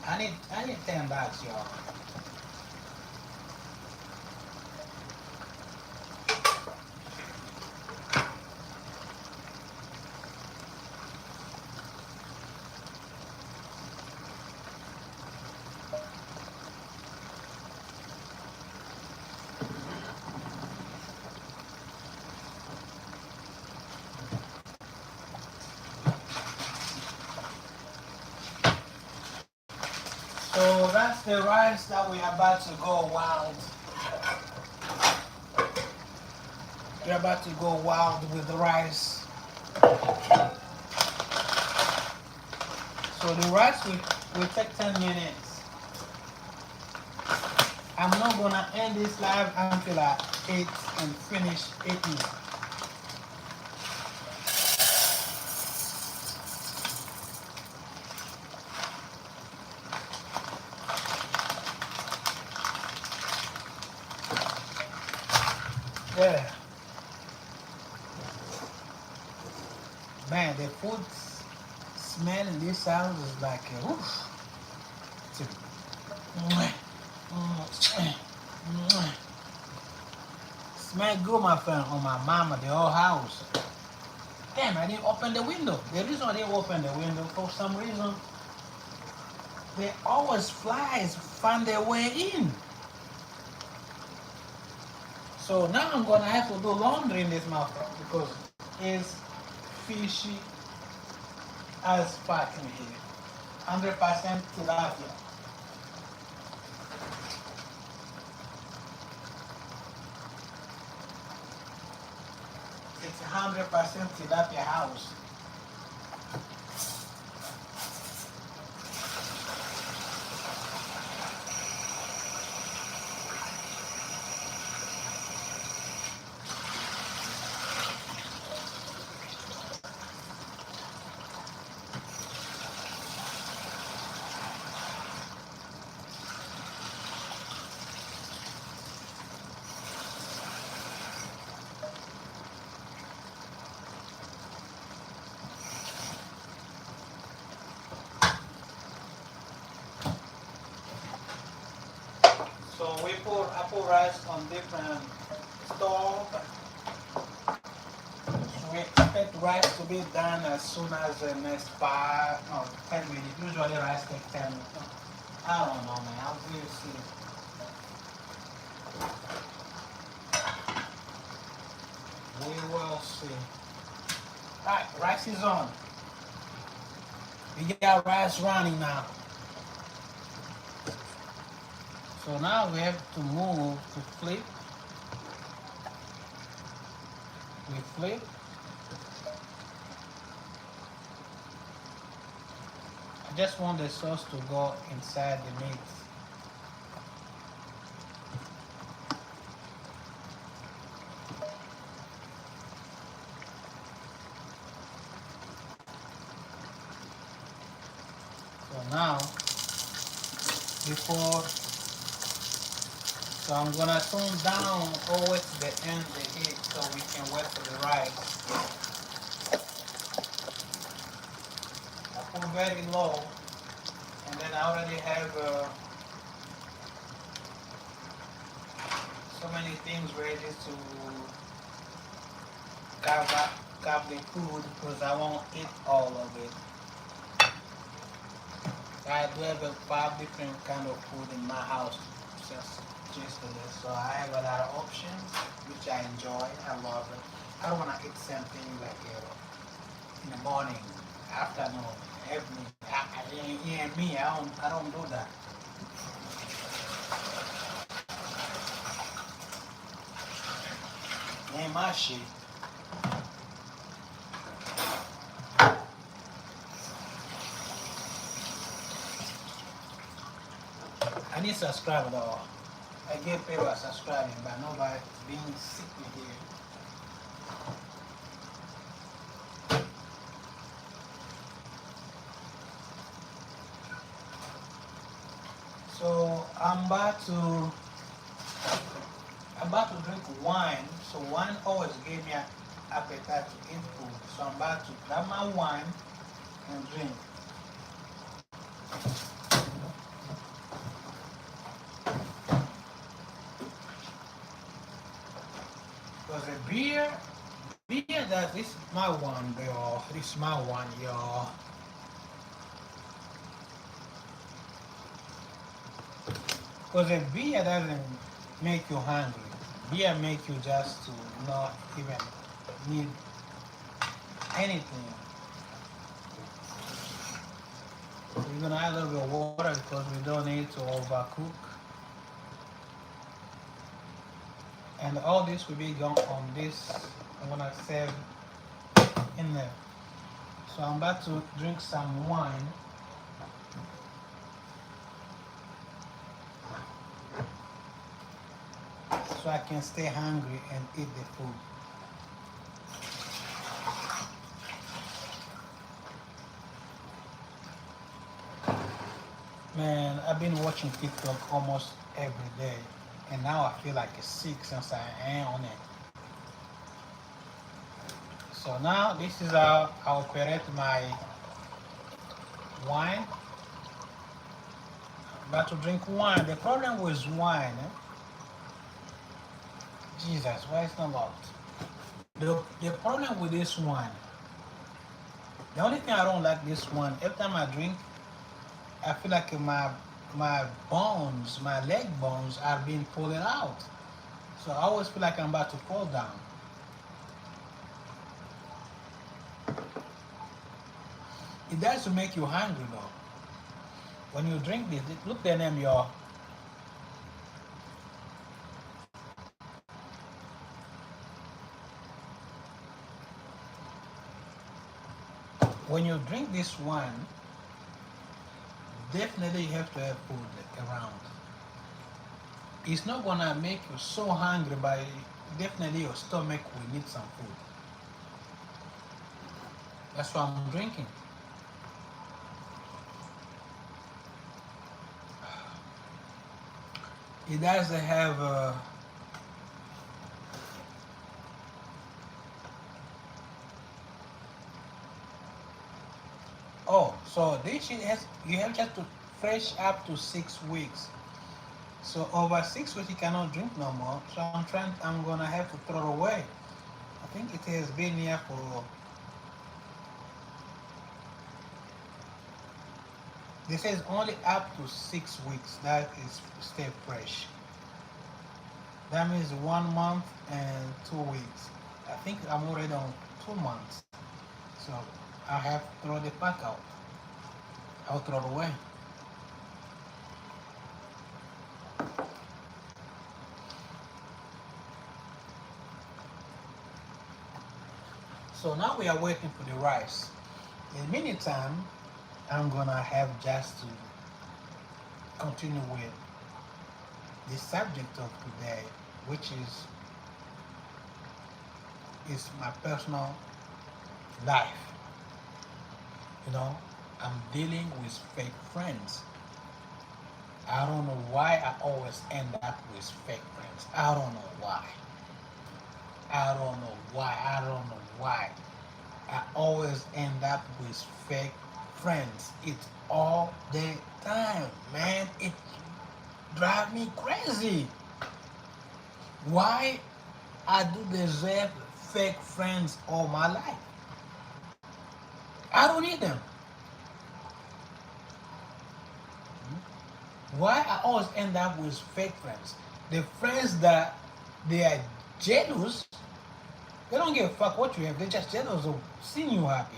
B: I need $10, y'all. So that's the rice that we're about to go wild. We're about to go wild with the rice. So the rice will take 10 minutes. I'm not gonna end this live until I eat and finish eating. Yeah. Man, the food smell in this house is like, oof. It's smell good, my friend, on my mama, the whole house. Damn, I didn't open the window. The reason I didn't open the window, for some reason, they always flies find their way in. So now I'm gonna have to do laundry in this motherfucker because it's fishy as fuck in here. 100% tilapia. It's 100% tilapia house. So I put rice on different stove. So we expect rice to be done as soon as the next 10 minutes. Usually rice takes 10 minutes. I don't know, man. I'll see. We will see. Alright, rice is on. We got rice running now. So now we have to move to flip. We flip. I just want the sauce to go inside the meat. So now, before, so I'm gonna turn down always the end the heat so we can wait for the rice. I put very low, and then I already have so many things ready to carve the food because I won't eat all of it. I do have 5 different kind of food in my house since yesterday, so I have a lot of options, which I enjoy. I love it. I don't want to eat something like in the morning, afternoon, evening. Yeah, me, I don't do that. Ain't my shit. I need subscribe though. I get paid by subscribing, but nobody being sick with here. So I'm about to drink wine. So wine always gave me an appetite to eat food. So I'm about to grab my wine and drink. Because a beer that this is my one, y'all. This is my one, y'all. Because a beer doesn't make you hungry. Beer make you just to not even need anything. So we're gonna add a little bit of water because we don't need to overcook. And all this will be gone on this. I'm gonna serve in there. So I'm about to drink some wine. So I can stay hungry and eat the food. Man, I've been watching TikTok almost every day, and now I feel like it's sick since I ain't on it. So now this is how I operate my wine. I'm about to drink wine. The problem with wine, Jesus, why is not locked? The problem with this wine, the only thing I don't like this one, every time I drink, I feel like my bones, my leg bones are being pulled out. So I always feel like I'm about to fall down. It does make you hungry though. When you drink this, look at them, y'all. When you drink this wine, definitely you have to have food around. It's not gonna make you so hungry, but definitely your stomach will need some food. That's why I'm drinking. It does have oh, so this shit has you have just to fresh up to 6 weeks. So over 6 weeks you cannot drink no more. So I'm gonna have to throw it away. I think it has been here for this says only up to 6 weeks that is stay fresh. That means 1 month and 2 weeks. I think I'm already on 2 months. So I have to throw the pack out. I'll throw it away.
A: So now we are waiting for the rice. In the meantime, I'm gonna have just to continue with the subject of today, which is my personal life. You know, I'm dealing with fake friends. I don't know why I always end up with fake friends. I don't know why. I don't know why. I don't know why. I always end up with fake friends. It's all the time, man. It drives me crazy. Why I do deserve fake friends all my life? I don't need them. Why I always end up with fake friends? The friends that they are jealous, they don't give a fuck what you have. They're just jealous of seeing you happy.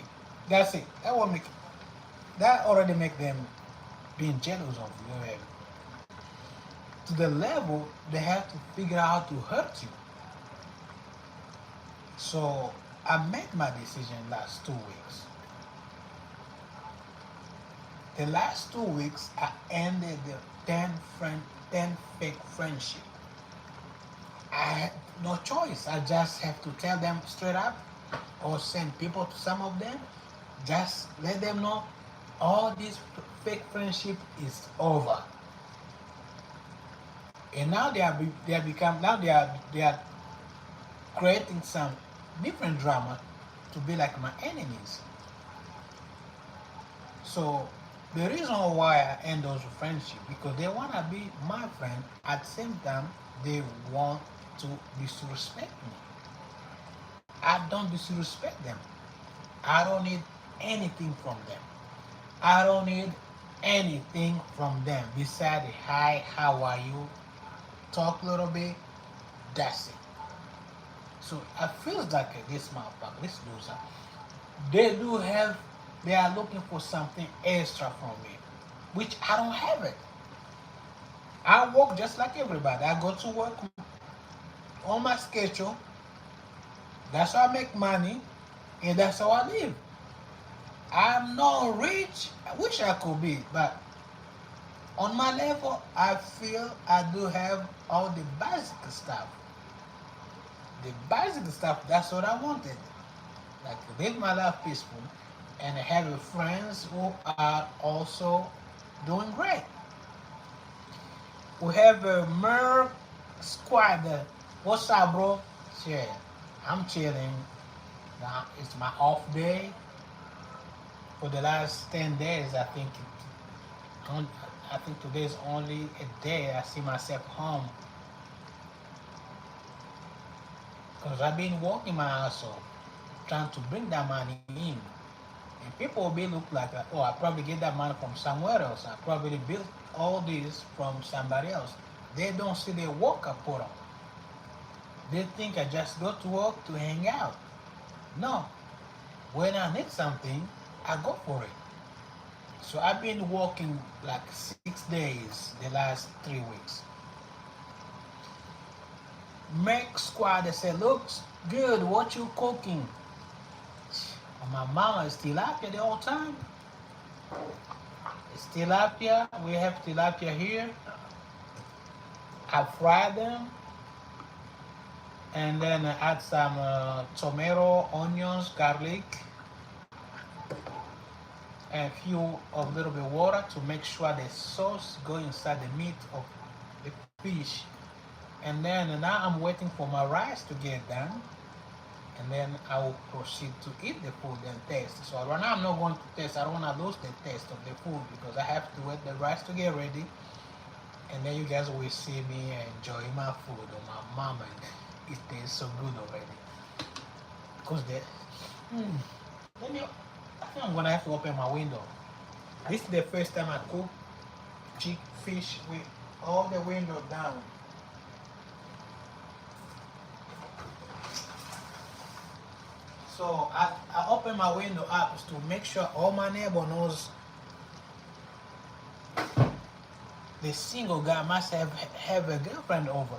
A: That's it. That already make them being jealous of you. To the level they have to figure out how to hurt you. So I made my decision last 2 weeks. The last 2 weeks I ended the 10 fake friendship. I had no choice. I just have to tell them straight up or send people to some of them. Just let them know all this fake friendship is over. And now they are become now they are creating some different drama to be like my enemies. So the reason why I end those friendships because they wanna be my friend at the same time they want to disrespect me. I don't disrespect them. I don't need anything from them. I don't need anything from them besides hi, how are you? Talk a little bit, that's it. So I feel like this motherfucker, this loser, they do have, they are looking for something extra from me, which I don't have it. I work just like everybody. I go to work on my schedule. That's how I make money, and that's how I live. I'm not rich. I wish I could be, but on my level, I feel I do have all the basic stuff. The basic stuff, that's what I wanted. Like live my life peaceful and have friends who are also doing great. We have a Merc squad. What's up, bro? Yeah, I'm chilling. Now it's my off day. For the last 10 days, I think today's only a day I see myself home because I've been working my ass off trying to bring that money in. And people will be look like, oh, I probably get that money from somewhere else. I probably built all this from somebody else. They don't see the work I put on. They think I just go to work to hang out. No. When I need something, I go for it. So I've been working like 6 days the last 3 weeks. Make squad, they say, looks good, what you cooking? My mama is tilapia the whole time. It's tilapia. We have tilapia here. I fry them and then I add some tomato, onions, garlic, and a few of little bit of water to make sure the sauce go inside the meat of the fish. And then now I'm waiting for my rice to get done. And then I will proceed to eat the food and taste. So right now I'm not going to taste. I don't want to lose the taste of the food because I have to wait the rice to get ready. And then you guys will see me enjoying my food or my mama. It tastes so good already. Because let me, I think I'm going to have to open my window. This is the first time I cook fish with all the window down. So I open my window up to make sure all my neighbor knows the single guy must have a girlfriend over.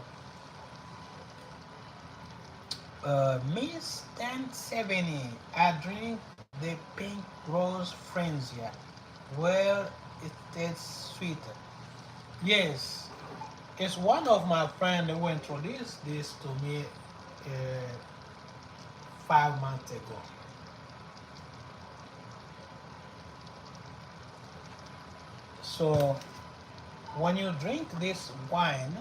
B: Miss 1070. I drink the pink rose Frenzia. Well, it tastes sweeter. Yes, it's one of my friend who introduced this to me 5 months ago. So when you drink this wine,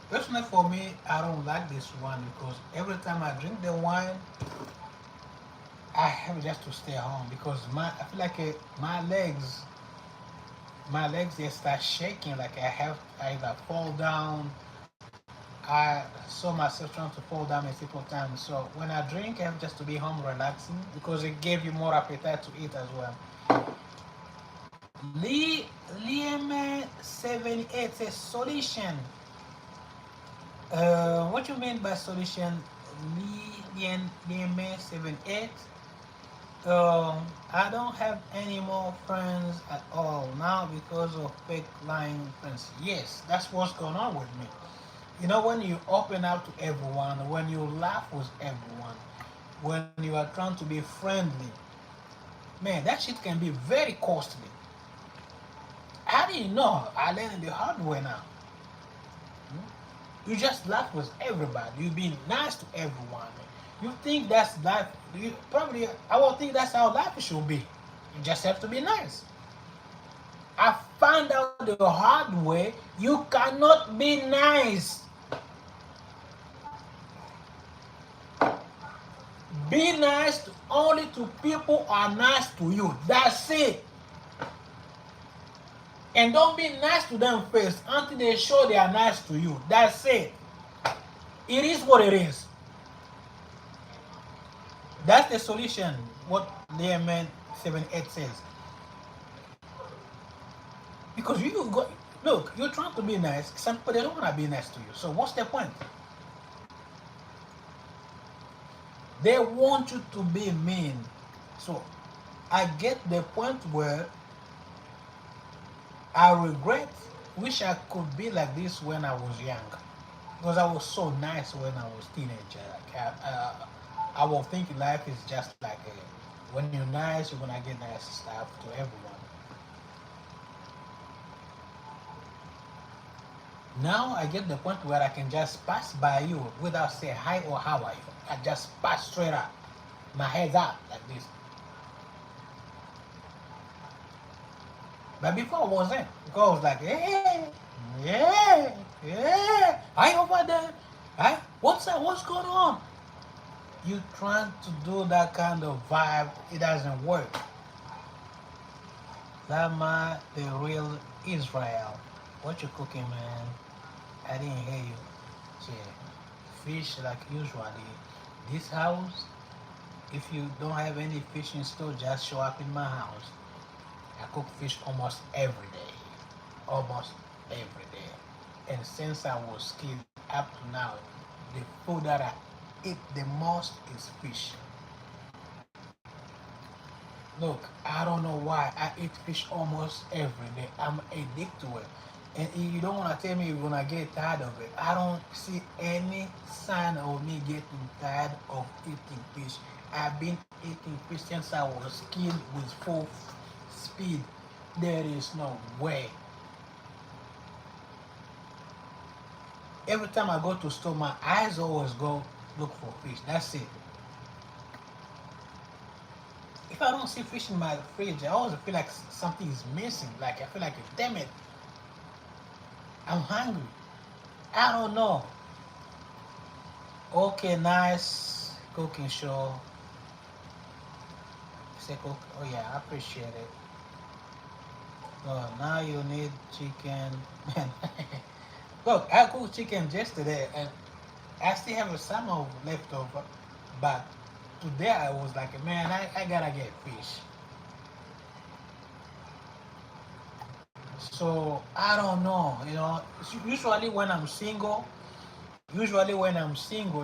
B: personally for me, I don't like this wine because every time I drink the wine, I have just to stay home because I feel like my legs they start shaking like I either fall down. I saw myself trying to fall down multiple times. So when I drink, I have just to be home relaxing because it gave you more appetite to eat as well. Lee Liam 78 says solution. What you mean by solution? Liam 78. I don't have any more friends at all now because of fake lying friends. Yes, that's what's going on with me. You know, when you open up to everyone, when you laugh with everyone, when you are trying to be friendly, man, that shit can be very costly. How do you know? I learned the hard way now. You just laugh with everybody. You be nice to everyone. You think that's life? You probably I will think that's how life should be. You just have to be nice. I found out the hard way. You cannot be nice. Be nice only to people who are nice to you. That's it. And don't be nice to them first until they show they are nice to you. That's it. It is what it is. That's the solution. What Layman 78 says. Because you go look, you're trying to be nice. Some people they don't want to be nice to you. So what's the point? They want you to be mean. So I get the point where I regret, wish I could be like this when I was young, because I was so nice when I was teenager. I was thinking life is just like when you're nice, you're gonna get nice stuff to everyone. Now I get the point where I can just pass by you without saying hi or how are you. I just pass straight up, my head up like this. But before I wasn't, because I was like, hey, yeah, yeah, hi over there, hi, what's up, what's going on? You trying to do that kind of vibe, it doesn't work. Lama, the real Israel. What you cooking, man? I didn't hear you. Yeah. Fish like usually. This house, if you don't have any fish in store, just show up in my house. I cook fish almost every day. Almost every day. And since I was kid up to now, the food that I eat the most is fish. Look, I don't know why I eat fish almost every day. I'm addicted to it. And you don't want to tell me you're gonna get tired of it. I don't see any sign of me getting tired of eating fish. I've been eating fish since I was kid with full speed. There is no way. Every time I go to store, my eyes always go look for fish. That's it. If I don't see fish in my fridge, I always feel like something is missing. Like I feel like, damn it, I'm hungry. I don't know. Okay, nice cooking show. Say cook. Oh yeah, I appreciate it. Oh, now you need chicken. Look, I cooked chicken yesterday, and I still have some of leftover. But today I was like, man, I gotta get fish. So I don't know. Usually when I'm single,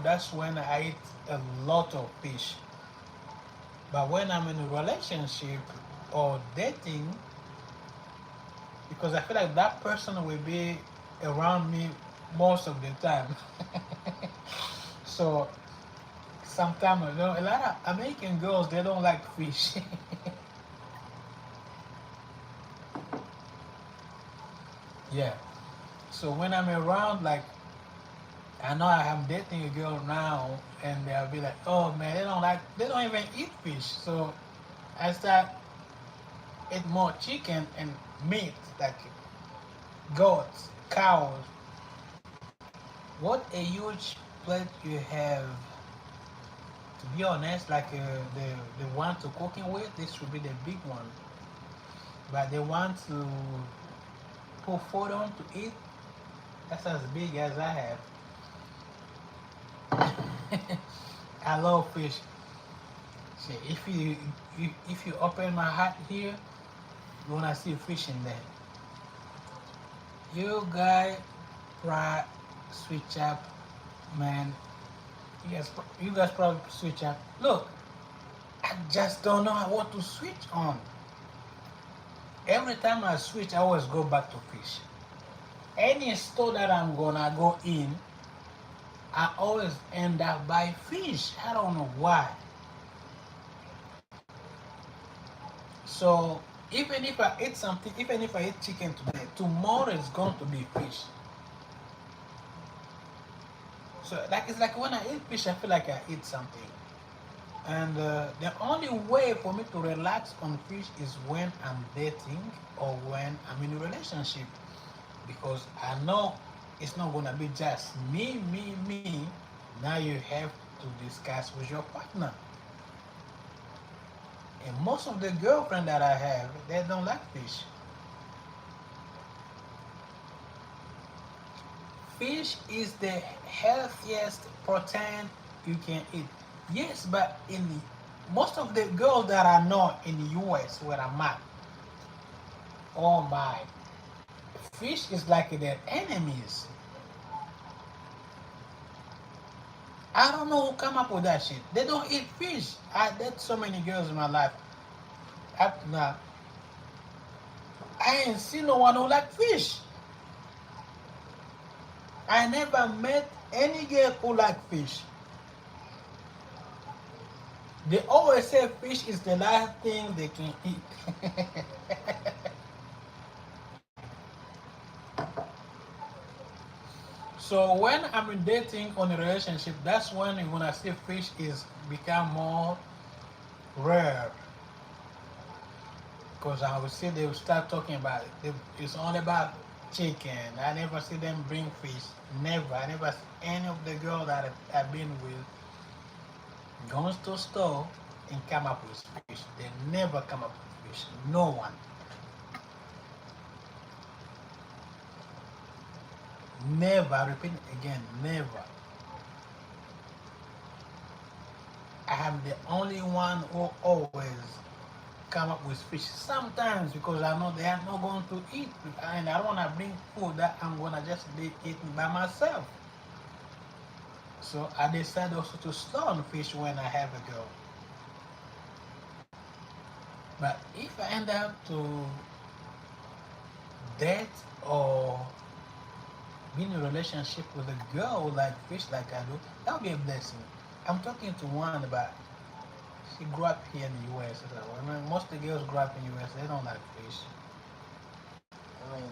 B: that's when I eat a lot of fish. But when I'm in a relationship or dating, because I feel like that person will be around me most of the time. So sometimes, you know, a lot of American girls, they don't like fish. Yeah. So when I'm around, like, I know I am dating a girl now, and they'll be like, "Oh man, they don't even eat fish." So I start eat more chicken and meat, like goats, cows. What a huge plate you have. To be honest, like the one to cooking with, this should be the big one. But the one to put food on to eat, that's as big as I have. I love fish. See, if you open my heart here, you wanna see fish in there. You guys try switch up, man. You guys probably switch up. Look, I just don't know what to switch on. Every time I switch, I always go back to fish. Any store that I'm gonna go in, I always end up by fish. I don't know why. So even if I eat something, even if I eat chicken today, tomorrow it's going to be fish. So like it's like when I eat fish, I feel like I eat something. And the only way for me to relax on fish is when I'm dating or when I'm in a relationship, because I know it's not gonna be just me. Now you have to discuss with your partner. And most of the girlfriends that I have, they don't like fish. Fish is the healthiest protein you can eat. Yes, but in most of the girls that I know in the US where I'm at, oh my, fish is like their enemies. I don't know who come up with that shit. They don't eat fish. I dated so many girls in my life. Up to now, I ain't seen no one who like fish. I never met any girl who like fish. They always say fish is the last thing they can eat. So when I'm in dating on a relationship, that's when you're gonna see fish is become more rare. Because I would see they will start talking about it. It's only about chicken. I never see them bring fish. Never. I never see any of the girls that I've been with goes to the store and come up with fish. They never come up with fish. No one. Never. I repeat it again. Never. I am the only one who always come up with fish. Sometimes because I know they are not going to eat, and I don't want to bring food that I'm gonna just be eating by myself. So I decided also to stone fish when I have a girl. But if I end up to date or be in a relationship with a girl who like fish like I do, that would be a blessing. I'm talking to one about she grew up here in the US. I mean, most of the girls grew up in the US, they don't like fish. I mean,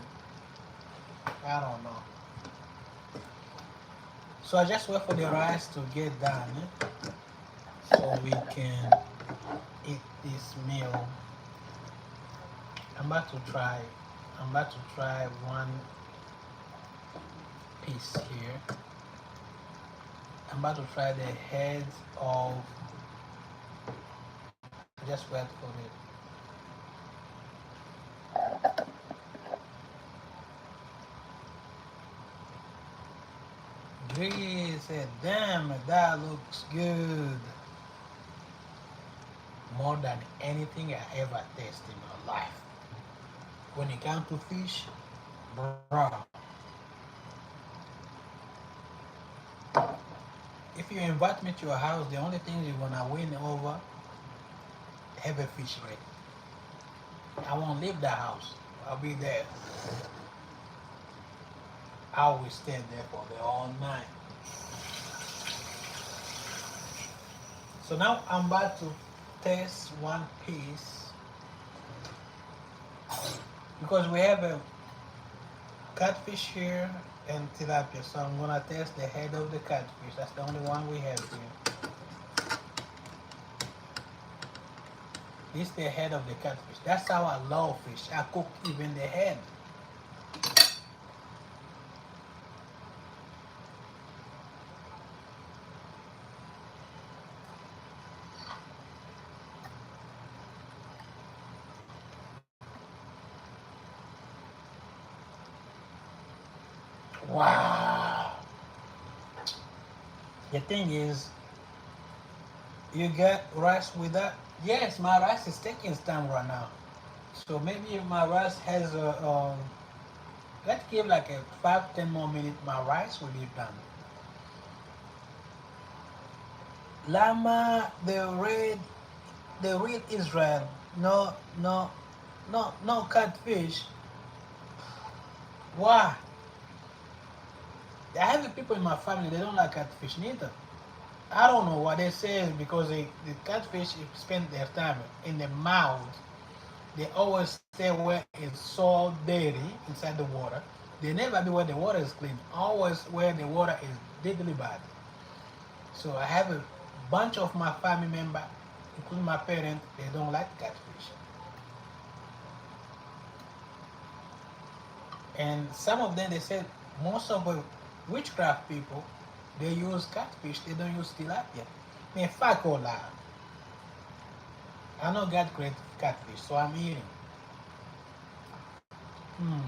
B: I don't know. So I just wait for the rice to get done so we can eat this meal. I'm about to try. I'm about to try one piece here. I'm about to try the head of. Just wait for it. Grace said, "Damn, that looks good. More than anything I ever tasted in my life. When it comes to fish, bro, if you invite me to your house, the only thing you're gonna win over, have a fish ready. I won't leave the house. I'll be there. I will stay there for the all night. So now I'm about to test one piece because we have a catfish here and tilapia. So I'm gonna test the head of the catfish. That's the only one we have here. This is the head of the catfish. That's how I love fish. I cook even the head. Wow. The thing is, you get rice with that? Yes, my rice is taking its time right now. So maybe if my rice has a, let's give like a 5-10 more minutes, my rice will be done. Lama, the real Israel, no, no, no catfish. Why? I have people in my family, they don't like catfish neither. I don't know what they say is because the catfish spend their time in the mouth. They always stay where it's so dirty inside the water. They never be where the water is clean. Always where the water is deadly bad. So I have a bunch of my family members, including my parents, they don't like catfish. And some of them they said most of the witchcraft people they use catfish, they don't use tilapia. Man, fuck all that. I know God created catfish, so I'm eating. Hmm.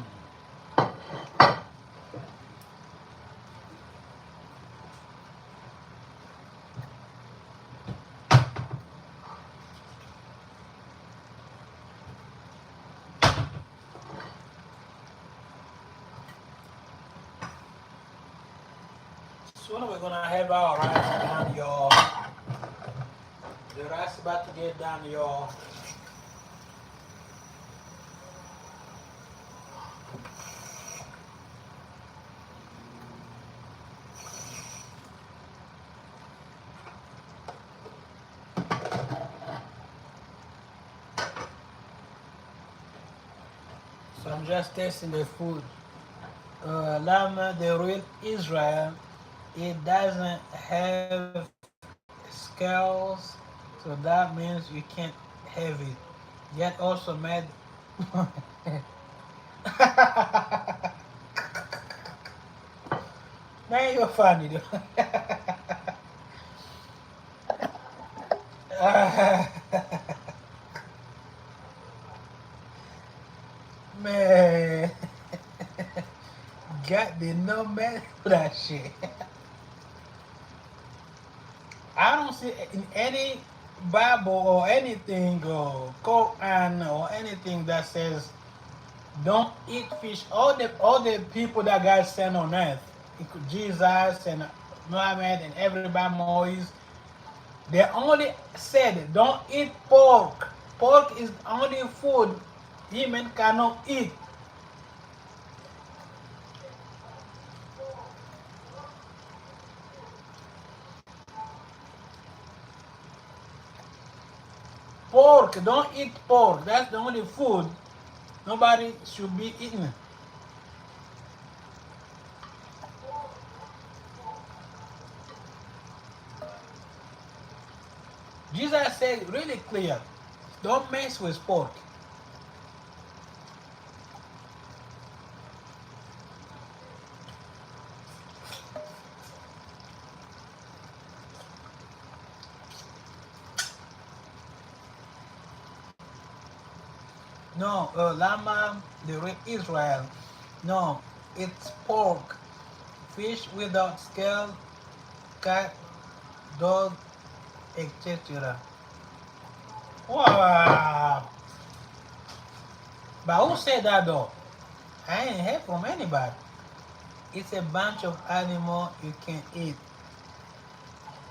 B: Soon we're gonna have our rice down, y'all. The rice about to get done, y'all. So I'm just tasting the food. Llama, the real Israel, it doesn't have scales, so that means you can't have it. Yet also made. Man, you're funny, dude. Man, God did not mess with that shit. I don't see in any Bible or anything or Quran or anything that says don't eat fish. All the people that God sent on earth, Jesus and Muhammad and everybody Moses, they only said don't eat pork. Pork is only food human cannot eat. Pork, don't eat pork. That's the only food nobody should be eating. Jesus said really clear, don't mess with pork. No, llama, the red Israel. No, it's pork. Fish without scale, cat, dog, etc. Wow. But who said that though? I ain't heard from anybody. It's a bunch of animal you can eat.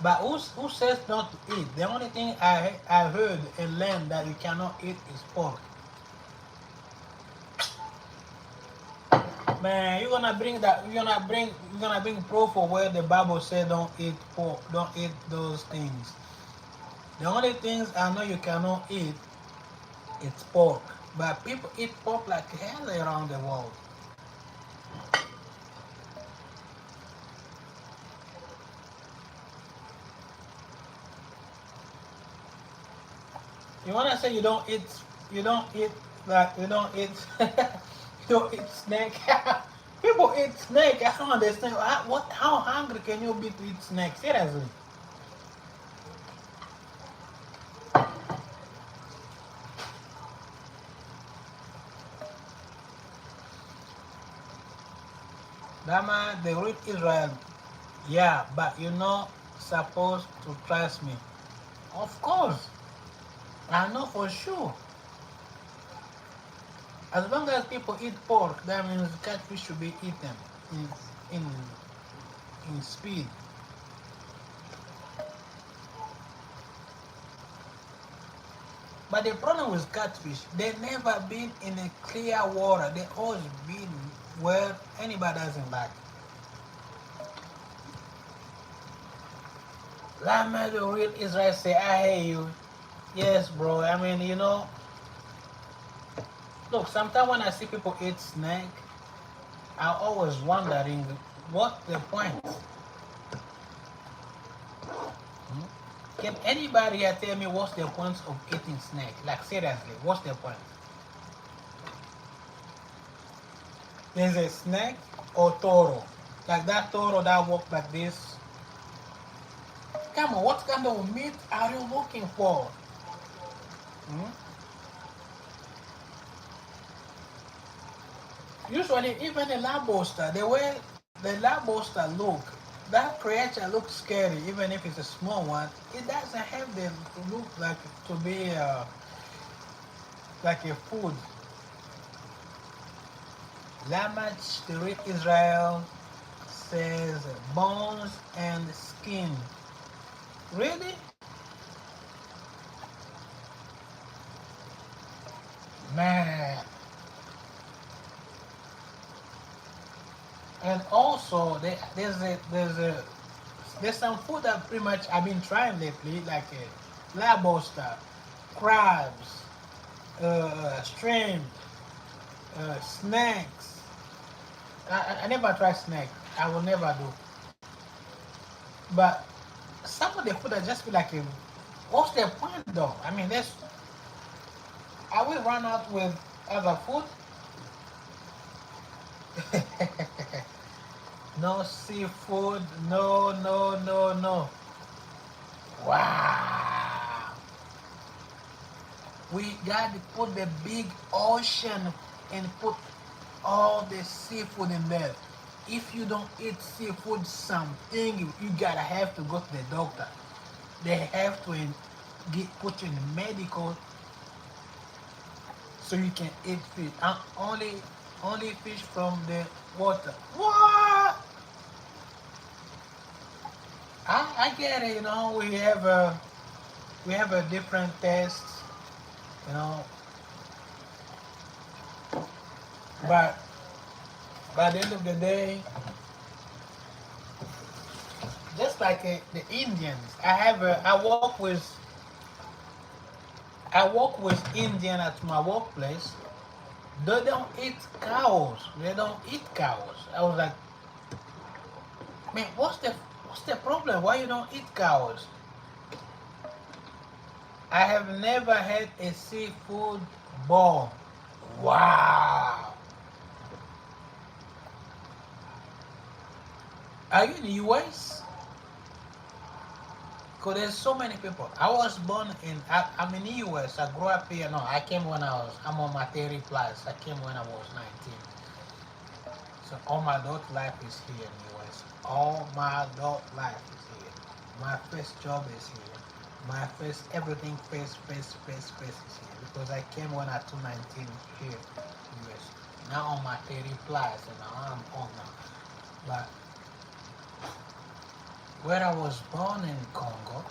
B: But who says not to eat? The only thing I heard and learned that you cannot eat is pork. Man, you're gonna bring proof of where the Bible said don't eat pork, don't eat those things. The only things I know you cannot eat it's pork. But people eat pork like hell around the world. You wanna say you don't eat like you don't eat you don't eat snake. People eat snake. I don't understand. How hungry can you be to eat snake? Seriously. That man, the real Israel. Yeah, but you're not supposed to trust me. Of course. I know for sure. As long as people eat pork, that means catfish should be eaten in in in speed. But the problem with catfish, they never been in a clear water. They always been where anybody doesn't like. Like man, the real Israel say, I hear you. Yes, bro. I mean, look, sometimes when I see people eat snake, I always wondering what the point. Hmm? Can anybody here tell me what's the point of eating snake? Like seriously, what's the point? There's a snake or toro. Like that toro that walk like this. Come on, what kind of meat are you looking for? Hmm? Usually, even a lobster, the way the lobster look, that creature looks scary. Even if it's a small one, it doesn't have the look like to be like a food. Lamach, the real Israel, says bones and skin. Really? Man. And also, there's some food that pretty much I've been trying lately, like lobster, crabs, shrimp, snakes. I never try snake. I will never do. But some of the food I just feel like, what's the point though? I mean, there's are we run out with other food? No seafood. No, no, no, no. Wow. We got to put the big ocean and put all the seafood in there. If you don't eat seafood, something you gotta have to go to the doctor. They have to put you in medical so you can eat fish. Only fish from the water. What? I get it. We have a different taste. You know, but by the end of the day, just like the Indians, I work with Indian at my workplace. They don't eat cows. They don't eat cows. I was like, man, what's the problem? Why you don't eat cows? I have never had a seafood bowl. Wow. Are you in the US? Because there's so many people. I'm in the US. I grew up here. No, I'm on my 30 plus. I came when I was 19. So all my adult life is here in the US. All my adult life is here. My first job is here. My first everything face is here. Because I came when I was 19 here in the US. Now on my 30 plus and now I'm old now. But where I was born in Congo,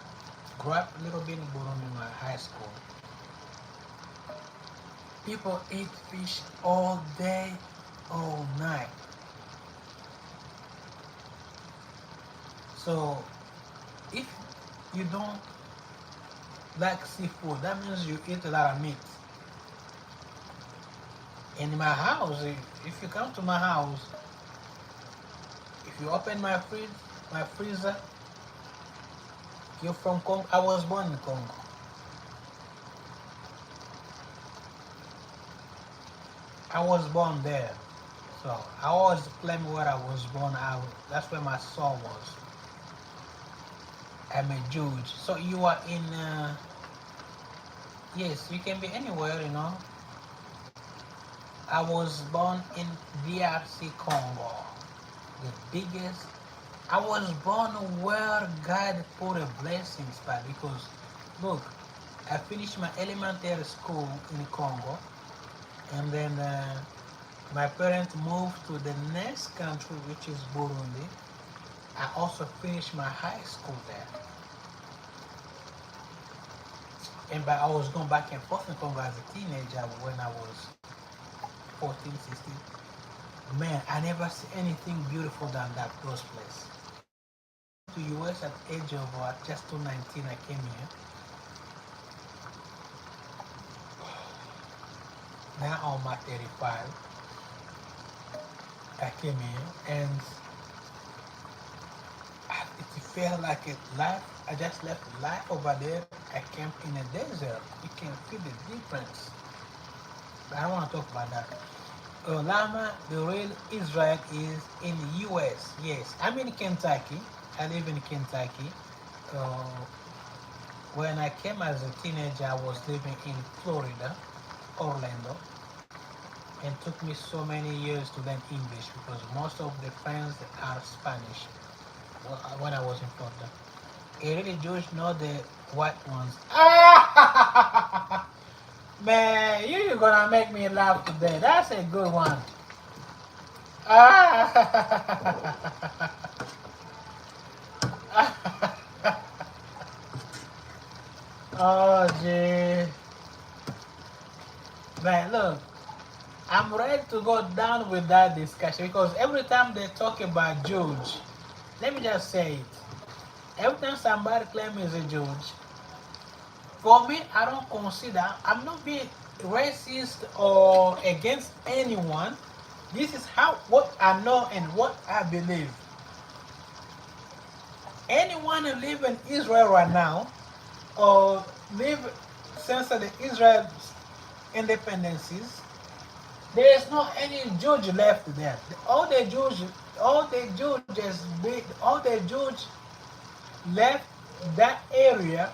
B: grew up a little bit in Burundi, my high school. People eat fish all day, all night. So if you don't like seafood. That means you eat a lot of meat. In my house, if you come to my house, if you open my fridge, my freezer, you're from Congo. I was born in Congo. I was born there. So I always claim where I was born. That's where my soul was. I'm a Jewish. So you are in, yes, you can be anywhere, you know. I was born in DRC Congo, the biggest. I was born where God put a blessings by because, look, I finished my elementary school in Congo, and then my parents moved to the next country, which is Burundi. I also finished my high school there. And but I was going back and forth in Congo as a teenager when I was 14, 16. Man, I never see anything beautiful than that those place. To US at age of just 219, I came here. Now I'm at 35. I came here and it felt like a life. I just left life over there. I came in a desert. You can feel the difference. But I don't want to talk about that. Lama, the real Israel is in the US. Yes, I'm in Kentucky. I live in Kentucky. Uh, when I came as a teenager, I was living in Florida, Orlando. And it took me so many years to learn English because most of the friends are Spanish when I was in Florida. A really Jewish know the white ones. Ah! Man, you're gonna make me laugh today. That's a good one. Ah! Oh, gee. Man, look, I'm ready to go down with that discussion because every time they talk about Jews, let me just say it. Every time somebody claims he's a Jewish, for me, I don't consider, I'm not being racist or against anyone. This is how, what I know and what I believe. Anyone who live in Israel right now, or live since the Israel independencies, there is not any Jews left there. All the Jews all the Jews left that area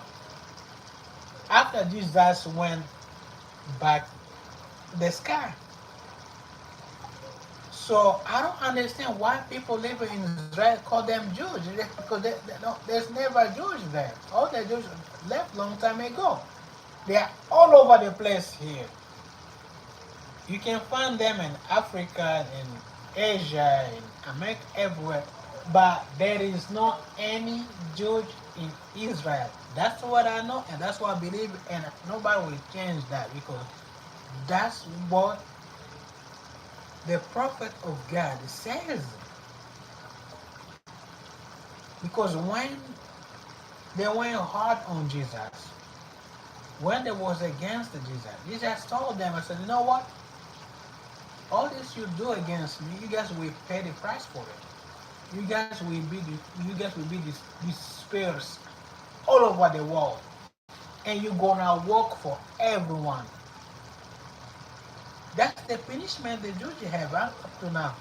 B: after Jesus went back the sky. So I don't understand why people living in Israel call them Jews because there's never Jews there. All the Jews left long time ago. They are all over the place here. You can find them in Africa, in Asia, in America, everywhere. But there is not any Jews in Israel. That's what I know, and that's what I believe, and nobody will change that because that's what the prophet of God says. Because when they went hard on Jesus, when they was against Jesus, Jesus told them, I said, you know what? All this you do against me, you guys will pay the price for it. You guys will be dispersed all over the world. And you're gonna work for everyone. That's the punishment the Jews have up to now.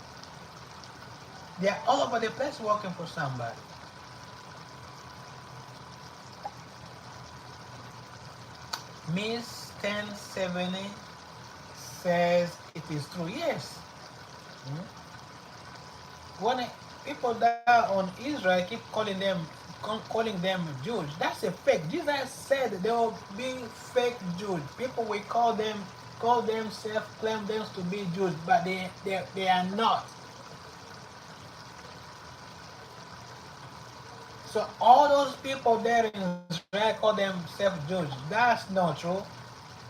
B: They're all over the place working for somebody. Miss 1070 says it is true. Yes. When people that are on Israel keep calling them Jews, that's a fake. Jesus said there will be fake Jews. People will call themselves, claim them to be Jews, but they are not. So all those people there in Israel call themselves Jews. That's not true.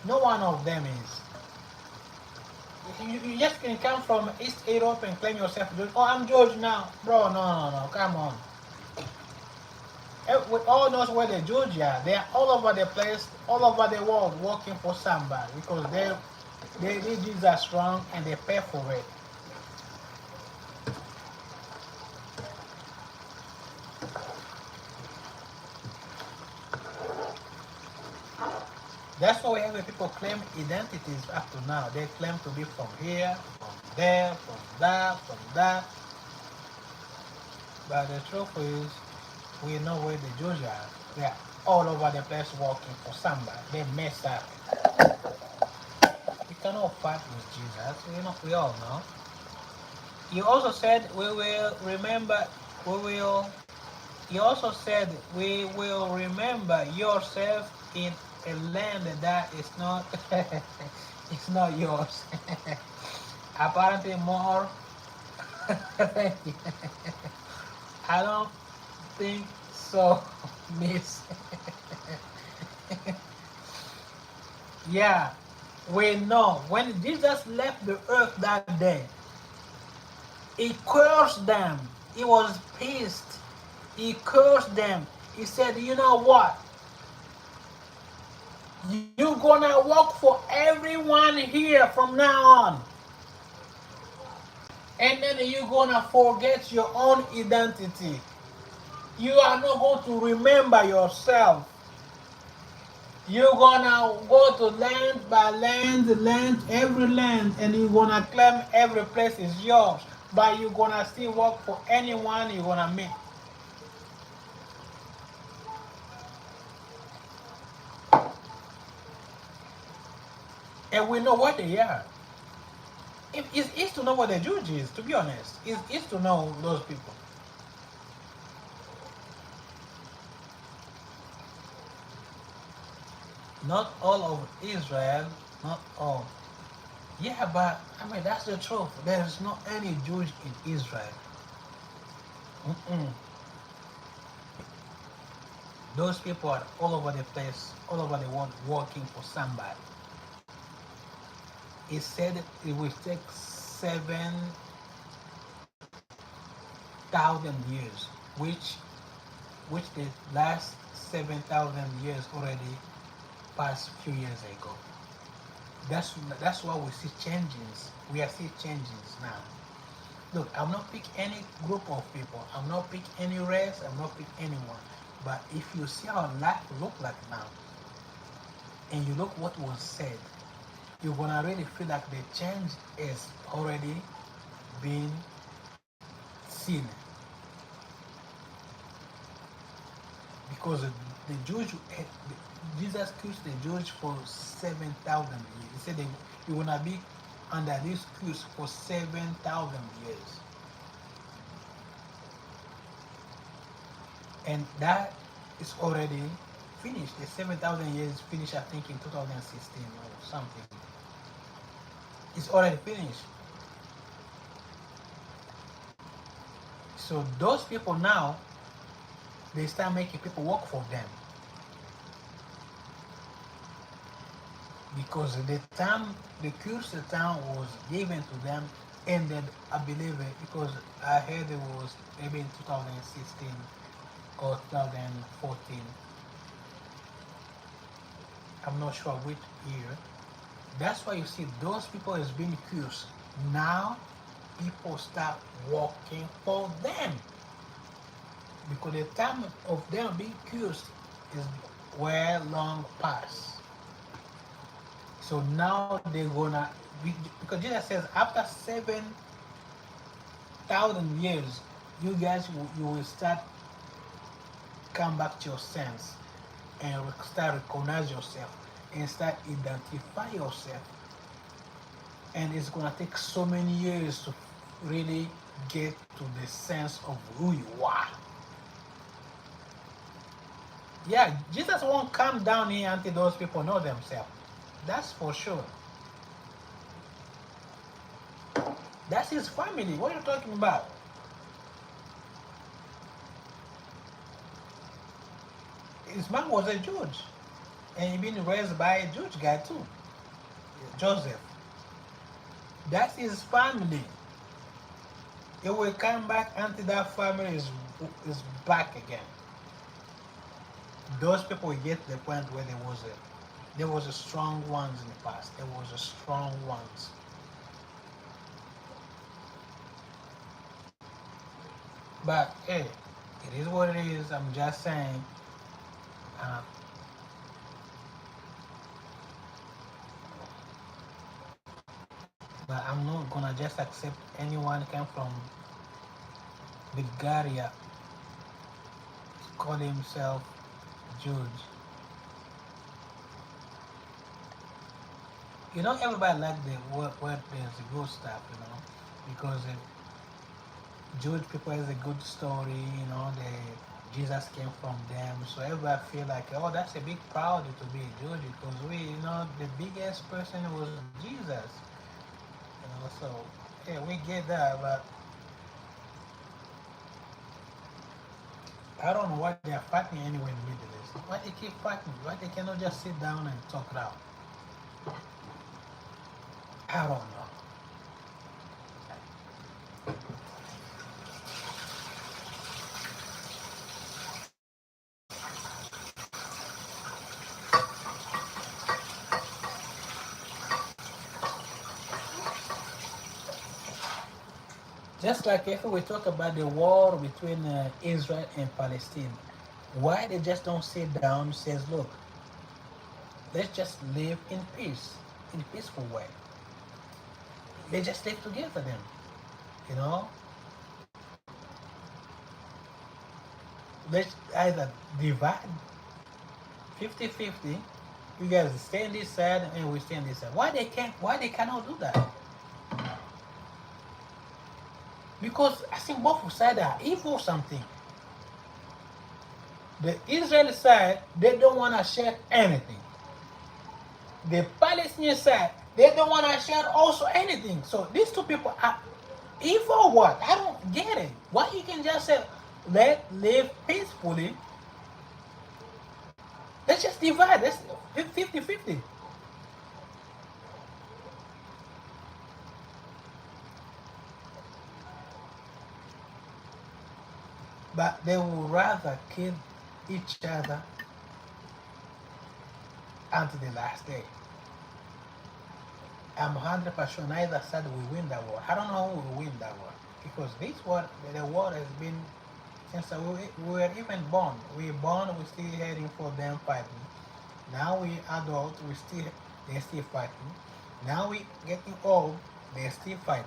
B: No one of them is. You just can come from East Europe and claim yourself Jewish. Oh, I'm Jewish now. Bro, no. Come on. We all knows where the Jews are. They are all over the place, all over the world, working for somebody because they did Jesus wrong and they pay for it. That's why we have people claim identities up to now. They claim to be from here, from there, from that, from that. But the truth is, we know where the Jews are. They are all over the place working for somebody. They mess up. We cannot fight with Jesus. We all know. He also said we will remember. We will. He also said we will remember yourself in a land that is not. It's not yours. Apparently more. I don't think so, Miss. Yeah, we know when Jesus left the earth that day, he cursed them. He was pissed. He cursed them. He said, you know what? You're gonna work for everyone here from now on. And then you're gonna forget your own identity. You are not going to remember yourself. You're gonna go to land by land, every land, and you're gonna claim every place is yours. But you're gonna still work for anyone you're gonna meet. And we know what they are. It's easy to know what the Jews is, to be honest. It's easy to know those people. Not all of Israel, not all. Yeah, but I mean, that's the truth. There's not any Jews in Israel. Mm-mm. Those people are all over the place, all over the world, working for somebody. He said it will take 7,000 years, which the last 7,000 years already passed a few years ago. That's why we see changes. We are seeing changes now. Look, I'm not pick any group of people. I'm not pick any race. I'm not pick anyone. But if you see how life look like now, and you look what was said, you're gonna really feel like the change is already been seen. Because the Jews, Jesus cursed the Jews for 7,000 years. He said you're gonna be under this curse for 7,000 years. And that is already finished. The 7,000 years finished, I think, in 2016 or something. It's already finished. So those people now, they start making people work for them. Because the time, the curse the time was given to them ended, I believe it, because I heard it was maybe in 2016 or 2014. I'm not sure which year. That's why you see those people is being cursed. Now people start working for them. Because the time of them being cursed is well long past. So now they're gonna, because Jesus says after 7,000 years, you guys you will start come back to your sense and start recognize yourself and start identify yourself. And it's gonna take so many years to really get to the sense of who you are. Yeah, Jesus won't come down here until those people know themselves. That's for sure. That's his family. What are you talking about? His mom was a Jewish. And he been raised by a Jewish guy too. Joseph. That's his family. He will come back until that family is back again. those people get to the point where there was a strong ones in the past. There was a strong ones. But hey, it is what it is. I'm just saying. Uh, but I'm not gonna just accept anyone come from Bulgaria call himself George. You know, everybody like the word there's a good stuff, you know, because Jewish people has a good story, you know, Jesus came from them, so everybody feel like, oh, that's a big proud to be a Jew because we, you know, the biggest person was Jesus, you know, so yeah, we get that, but I don't know why they are fighting anywhere in the Middle East. Why they keep fighting? Why they cannot just sit down and talk it out? I don't know. Just like if we talk about the war between Israel and Palestine, why they just don't sit down and says, look, let's just live in peace, in a peaceful way. They just live together then, you know? Let's either divide 50-50. You guys stay on this side and we stay on this side. Why they cannot do that? Because I think both sides are evil something. The Israeli side, they don't want to share anything. The Palestinian side, they don't want to share also anything. So these two people are evil. What? I don't get it. Why you can just say, let live peacefully. Let's just divide. Let's 50-50. But they would rather kill each other until the last day. I'm 100% neither side will win that war. I don't know who will win that war because this war, the war has been since we were even born. We born, we still heading for them fighting. Now we adult, they're still fighting. Now we getting old, they're still fighting.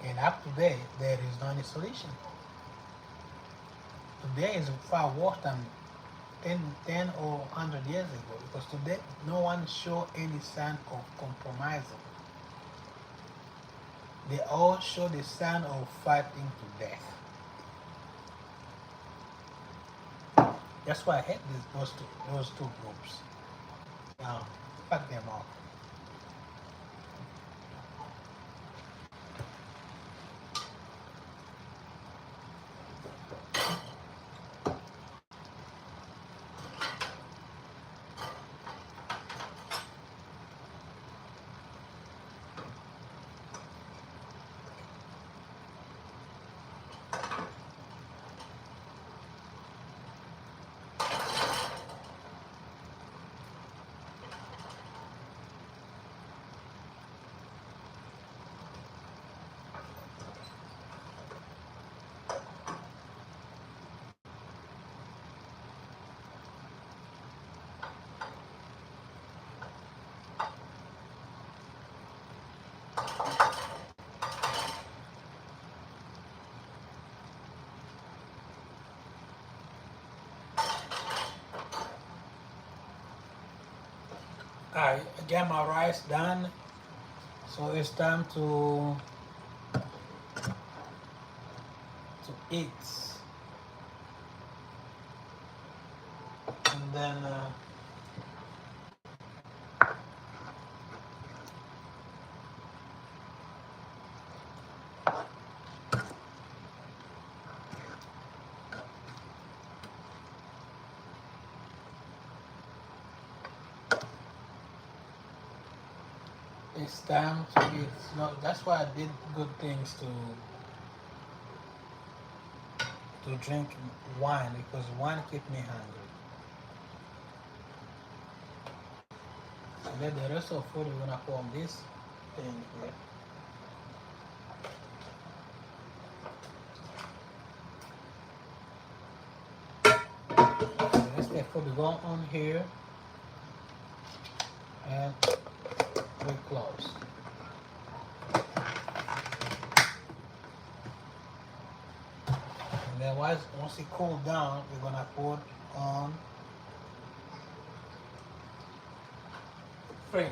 B: And up to today, there is no any solution. Today is far worse than 10 or 100 years ago because today no one show any sign of compromising. They all show the sign of fighting to death. That's why I hate those two groups. Fuck them all. I get my rice done, so it's time to eat. And then it's time to eat. No, that's why I did good things to drink wine because wine keep me hungry. And then the rest of food we're gonna put on this thing here. The rest of the food will go on here and we close. And then once it cool down, we're gonna put on fridge.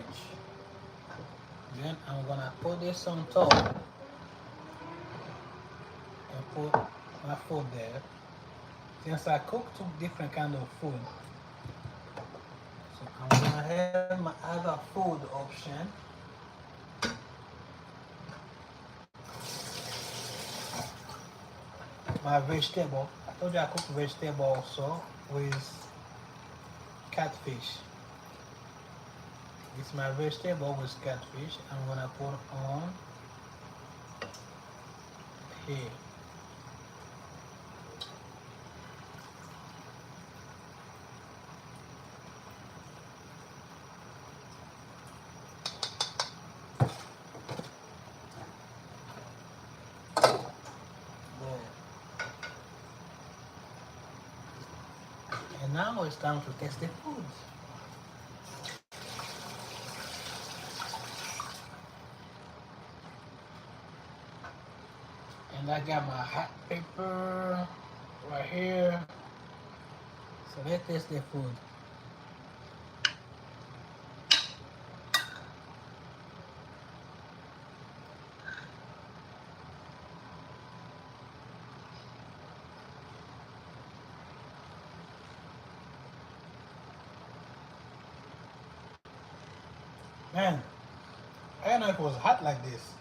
B: Then I'm gonna put this on top and put my food there. Since I cook two different kind of food, so I'm gonna have my other food option. My vegetable. I told you I cook vegetable also with catfish. It's my vegetable with catfish. I'm gonna put on here. And now it's time to test the food. And I got my hot pepper right here. So let's taste the food. Man, I didn't know it was hot like this.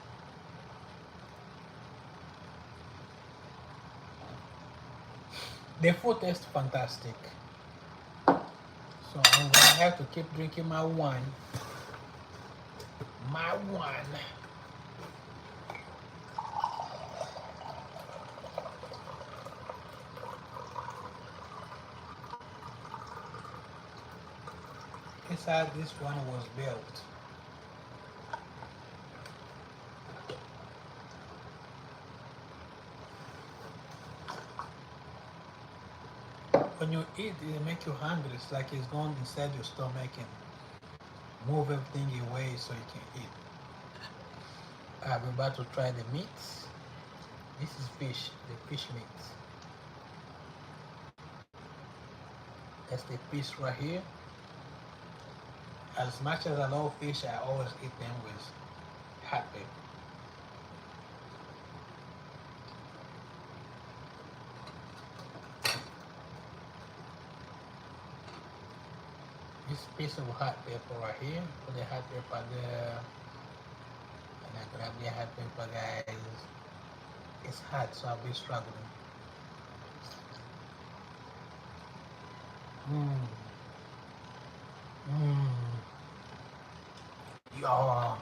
B: The food tastes fantastic. So I'm gonna have to keep drinking my wine. My wine. Inside this one was built. When you eat, it makes you hungry. It's like it's going inside your stomach and move everything away so you can eat. I'm about to try the meats. This is fish, the fish meat. That's the fish right here. As much as I love fish, I always eat them with hot pepper. This piece of hot pepper right here, put the hot pepper there, and I grab the hot pepper, guys. It's hot, so I'll be struggling. Mmm. Mmm. Yeah.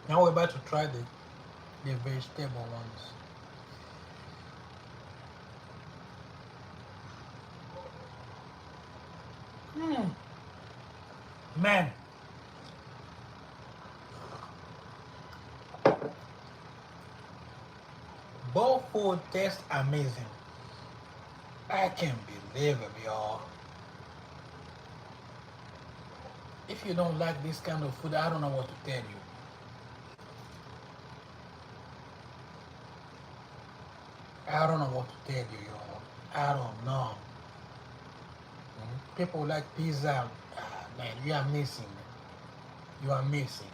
B: Now we're about to try the vegetable ones. Mmm. Man. Both food taste amazing. I can't believe it, y'all. If you don't like this kind of food, I don't know what to tell you. I don't know what to tell you, y'all. I don't know. People like pizza. Ah, man, you are missing. You are missing.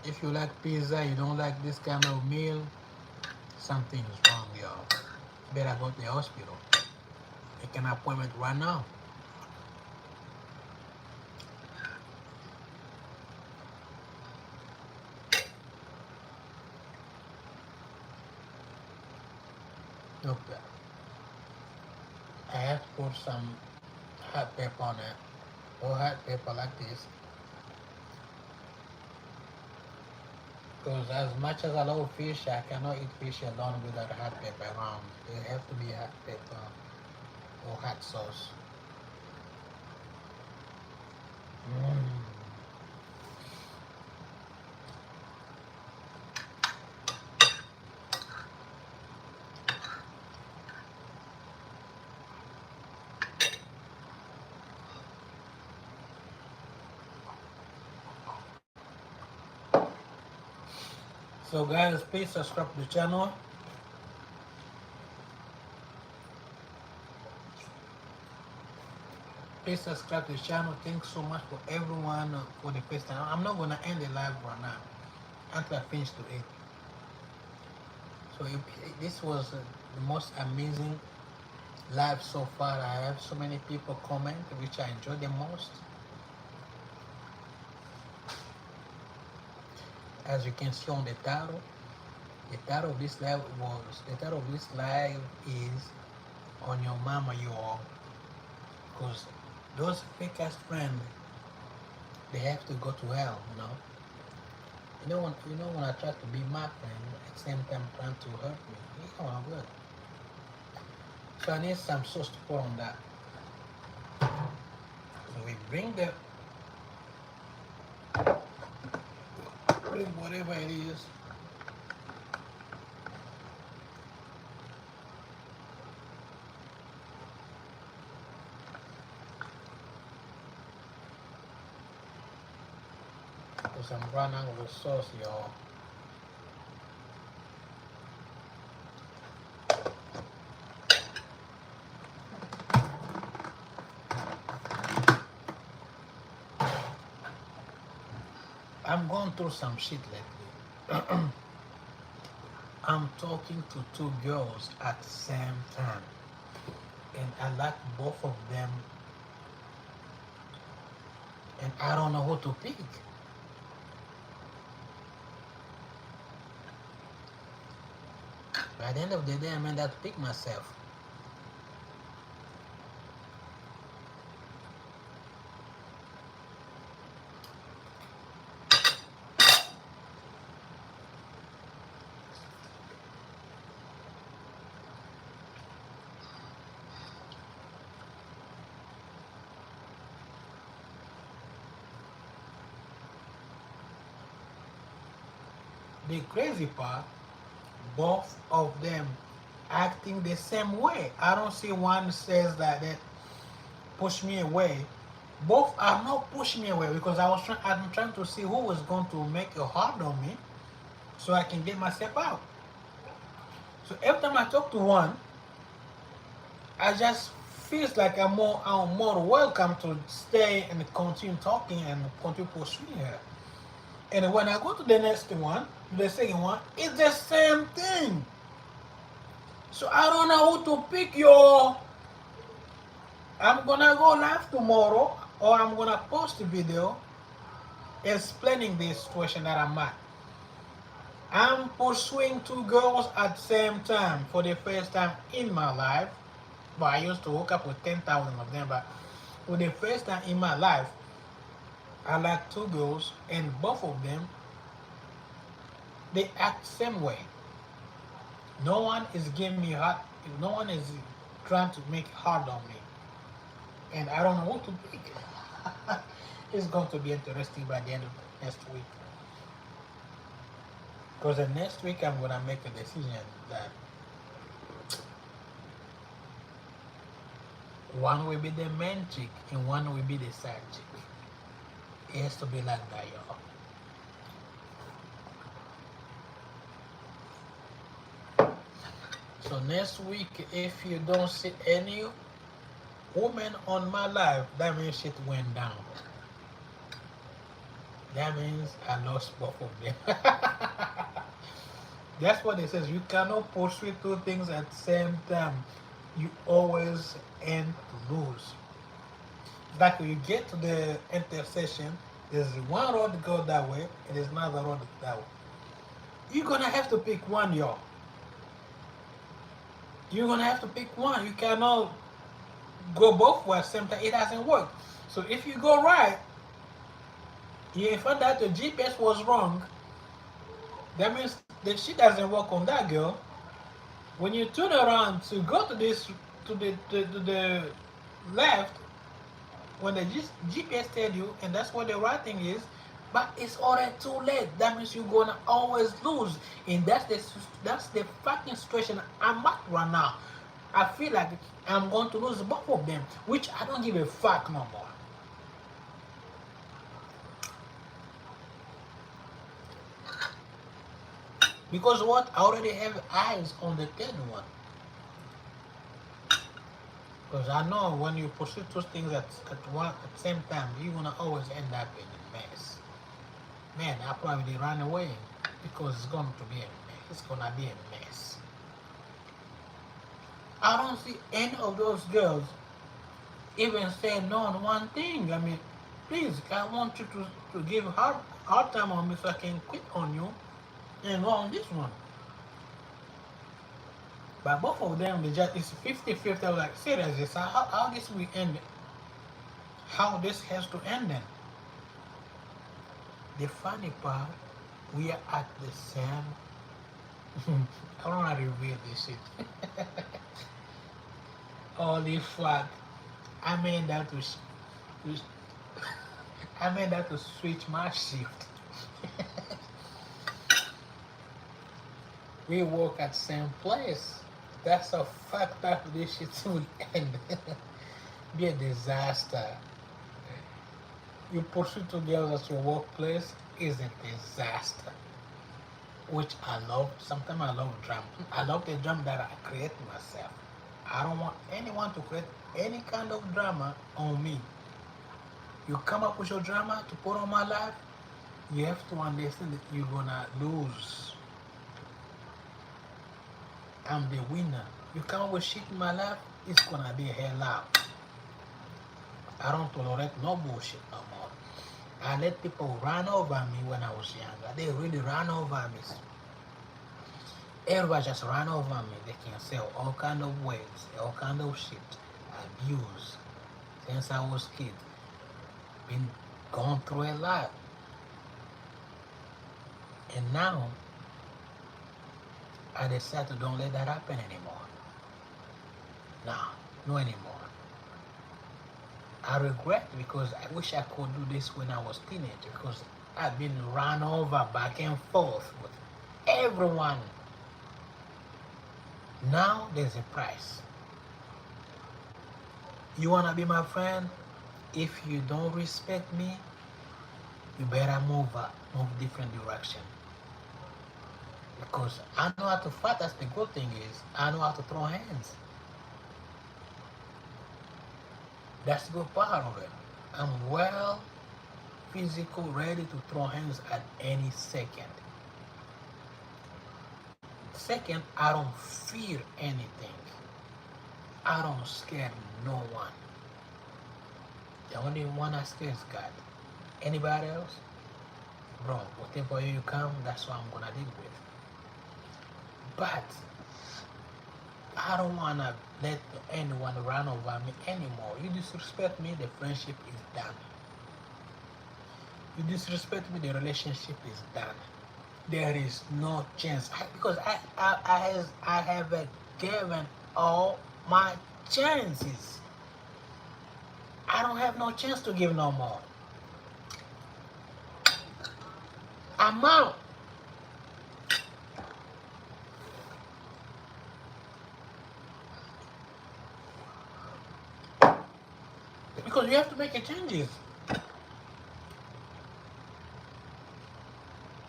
B: If you like pizza, you don't like this kind of meal, something is wrong, y'all. Better go to the hospital. Make an appointment right now. Look, I have to put some hot pepper on it. Or hot pepper like this. Because as much as I love fish, I cannot eat fish alone without hot pepper around. There have to be hot pepper or hot sauce. Mm. So guys, please subscribe to the channel. Please subscribe to the channel. Thanks so much for everyone for the first time. I'm not gonna end the live right now until I finish to eat. So this was the most amazing live so far. I have so many people comment, which I enjoy the most. As you can see on the title of this live is on your mama, you all, because those fake ass friends, they have to go to hell, you know. When I try to be my friend, at the same time trying to hurt me, you know I'm good. So I need some sauce to put on that. So we bring whatever it is. Put some brown angle sauce, y'all. I'm going through some shit lately. I'm talking to two girls at the same time, and I like both of them, and I don't know who to pick. By the end of the day, I might have to pick myself. The crazy part, both of them acting the same way. I don't see one says that push me away. Both are not pushing me away because I'm trying to see who was going to make it hard on me so I can get myself out. So every time I talk to one, I just feels like I'm more welcome to stay and continue talking and continue pursuing her. And when I go to the next one, the second one, it's the same thing. So I don't know who to pick, y'all. I'm gonna go live tomorrow, or I'm gonna post a video explaining the situation that I'm at. I'm pursuing two girls at the same time for the first time in my life. But I used to hook up with 10,000 of them, but for the first time in my life, I like two girls, and both of them, they act the same way. No one is giving me hard, no one is trying to make it hard on me. And I don't know what to pick. It's going to be interesting by the end of next week. Because the next week I'm going to make a decision that one will be the main chick and one will be the side chick. It has to be like that, y'all. So next week, if you don't see any woman on my life, that means shit went down.
A: That means I lost both of them. That's what it says. You cannot pursue two things at the same time. You always end to lose. Like when you get to the intersection, there's one road to go that way, and there's another road that way. You're gonna have to pick one, y'all. You're gonna have to pick one. You cannot go both ways at the same time. It doesn't work. So if you go right, you find out the GPS was wrong. That means the shit doesn't work on that girl. When you turn around to go to this to the left, when the GPS tell you, and that's what the right thing is, but it's already too late. That means you're gonna always lose, and that's the fucking situation I'm at right now. I feel like I'm going to lose both of them, which I don't give a fuck no more. Because what? I already have eyes on the third one. Because I know when you pursue two things at the same time, you're gonna always end up in a mess. Man, I probably run away because it's going to be a mess. It's gonna be a mess. I don't see any of those girls even say no on one thing. I mean, please, I want you to give hard time on me so I can quit on you and go on this one. But both of them, they just it's 50-50. I was like, seriously, so how this will end? How this has to end then? The funny part, we are at the same. I don't want to reveal this shit. Holy fuck! I mean that to I mean that to switch my shift. We work at the same place. That's how fucked up this shit will end. Be a disaster. You pursue two girls at your workplace is a disaster. Which I love. Sometimes I love drama. I love the drama that I create myself. I don't want anyone to create any kind of drama on me. You come up with your drama to put on my life, you have to understand that you're gonna lose. I'm the winner. You come up with shit in my life, it's gonna be hell out. I don't tolerate no bullshit no more. I let people run over me when I was younger. They really ran over me. Everybody just ran over me. They can say all kind of words, all kind of shit, abuse. Since I was kid, been going through a lot. And now, I decided to don't let that happen anymore. No anymore. I regret because I wish I could do this when I was teenager because I've been run over back and forth with everyone. Now there's a price. You wanna be my friend? If you don't respect me, you better move different direction. Because I know how to fight, that's the good thing is, I know how to throw hands. That's the good part of it. I'm well physical, ready to throw hands at any second. Second, I don't fear anything. I don't scare no one. The only one I scare is God. Anybody else? Bro, whatever you come, that's what I'm gonna deal with. But I don't wanna let anyone run over me anymore. You disrespect me, the friendship is done. You disrespect me, the relationship is done. There is no chance because I have given all my chances. I don't have no chance to give no more. I'm out. Because you have to make a changes.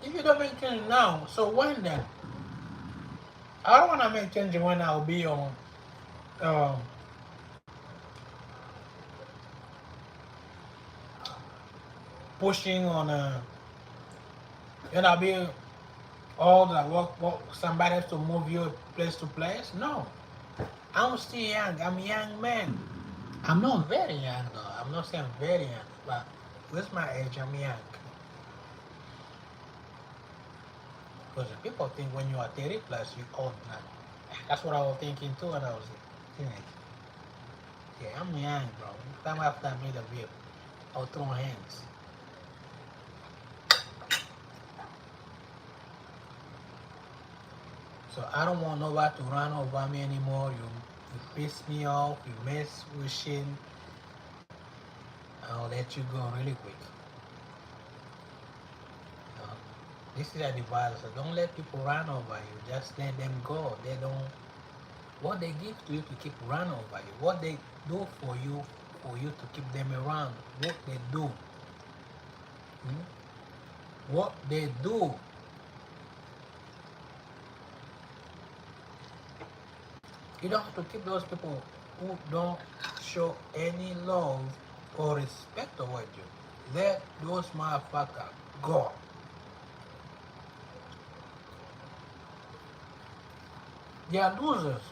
A: If you don't make changes now, so when then? I don't want to make changes when I'll be on um, pushing on You're not being old, like somebody has to move you place to place. No, I'm still young. I'm a young man. I'm not very young though. I'm not saying very young, but with my age, I'm young. Because people think when you are 30 plus, you're old now. That's what I was thinking too when I was a teenager. Yeah, I'm young, bro. Time after I made a whip, I'll throw hands. So I don't want nobody to run over me anymore. You piss me off, you mess with shit, I'll let you go really quick. Uh, this is advice. So don't let people run over you. Just let them go. They don't. What they give to you to keep run over you. What they do for you to keep them around. What they do. Hmm? What they do. You don't have to keep those people who don't show any love or respect towards you. Let those motherfuckers go. They are losers.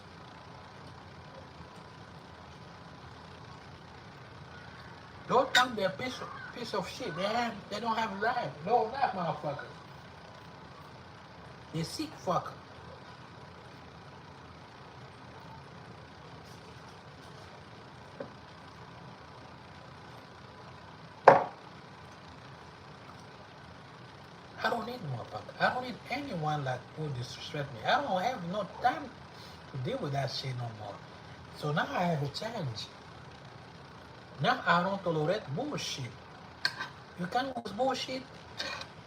A: Don't think they're piece of shit. They don't have life. No life, motherfuckers. They sick fucker. I don't need motherfucker. I don't need anyone like who disrespect me. I don't have no time to deal with that shit no more. So now I have a challenge. Now I don't tolerate bullshit. You can't use bullshit.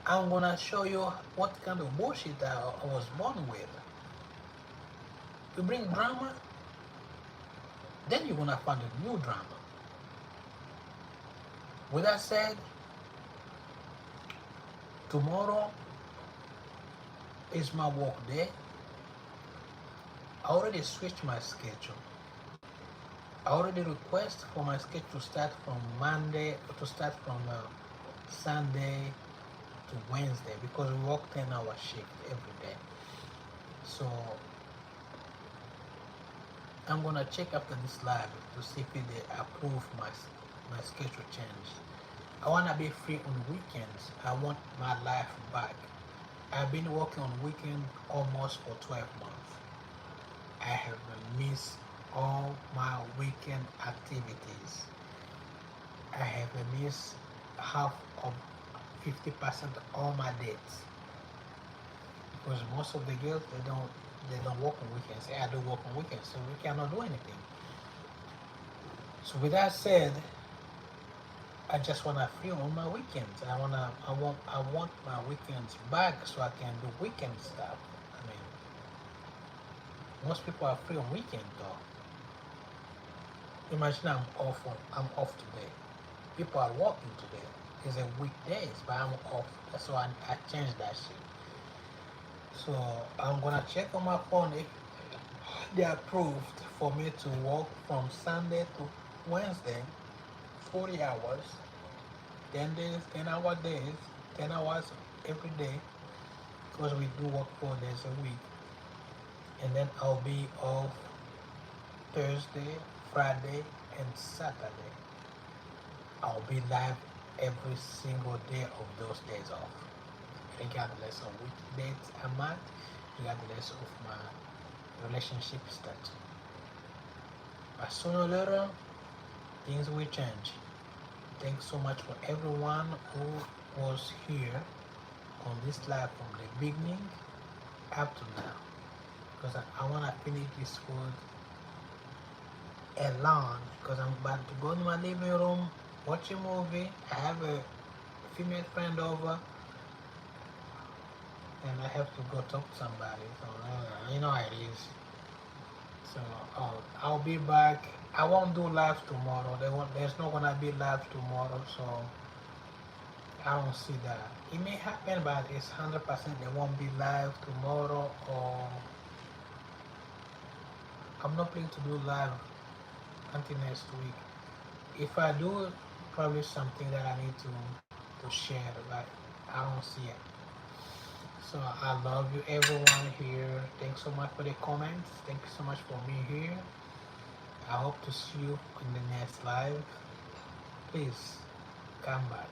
A: I'm gonna show you what kind of bullshit I was born with. You bring drama, then you're gonna find a new drama. With that said, tomorrow is my work day. I already switched my schedule. I already request for my schedule to start from Sunday to Wednesday because we work 10-hour shift every day. So I'm gonna check after this live to see if they approve my schedule change. I wanna be free on weekends. I want my life back. I've been working on weekend almost for 12 months. I have missed all my weekend activities. I have missed half of 50% of all my dates because most of the girls they don't work on weekends. I do work on weekends, so we cannot do anything. So with that said, I just wanna feel on my weekends. I want my weekends back so I can do weekend stuff. I mean, most people are free on weekend though. Imagine I'm off today. People are working today. It's a weekdays, but I'm off. So I changed that shit. So I'm gonna check on my phone if they approved for me to work from Sunday to Wednesday, 40 hours, 10 days, 10-hour days, 10 hours every day, because we do work 4 days a week. And then I'll be off Thursday, Friday, and Saturday. I'll be live every single day of those days off, regardless of which dates I'm at, regardless of my relationship status. But sooner or later, things will change. Thanks so much for everyone who was here on this live from the beginning up to now. Because I want to finish this food alone because I'm about to go in my living room, watch a movie. I have a female friend over and I have to go talk to somebody. So, you know how it is. So I'll be back. I won't do live tomorrow. There's not gonna be live tomorrow, so I don't see that. It may happen, but it's 100% they won't be live tomorrow. Or I'm not planning to do live until next week. If I do, probably something that I need to share, but I don't see it.
B: So I love you everyone here. Thanks so much for the comments. Thank you so much for being here. I hope to see you in the next live. Please come back.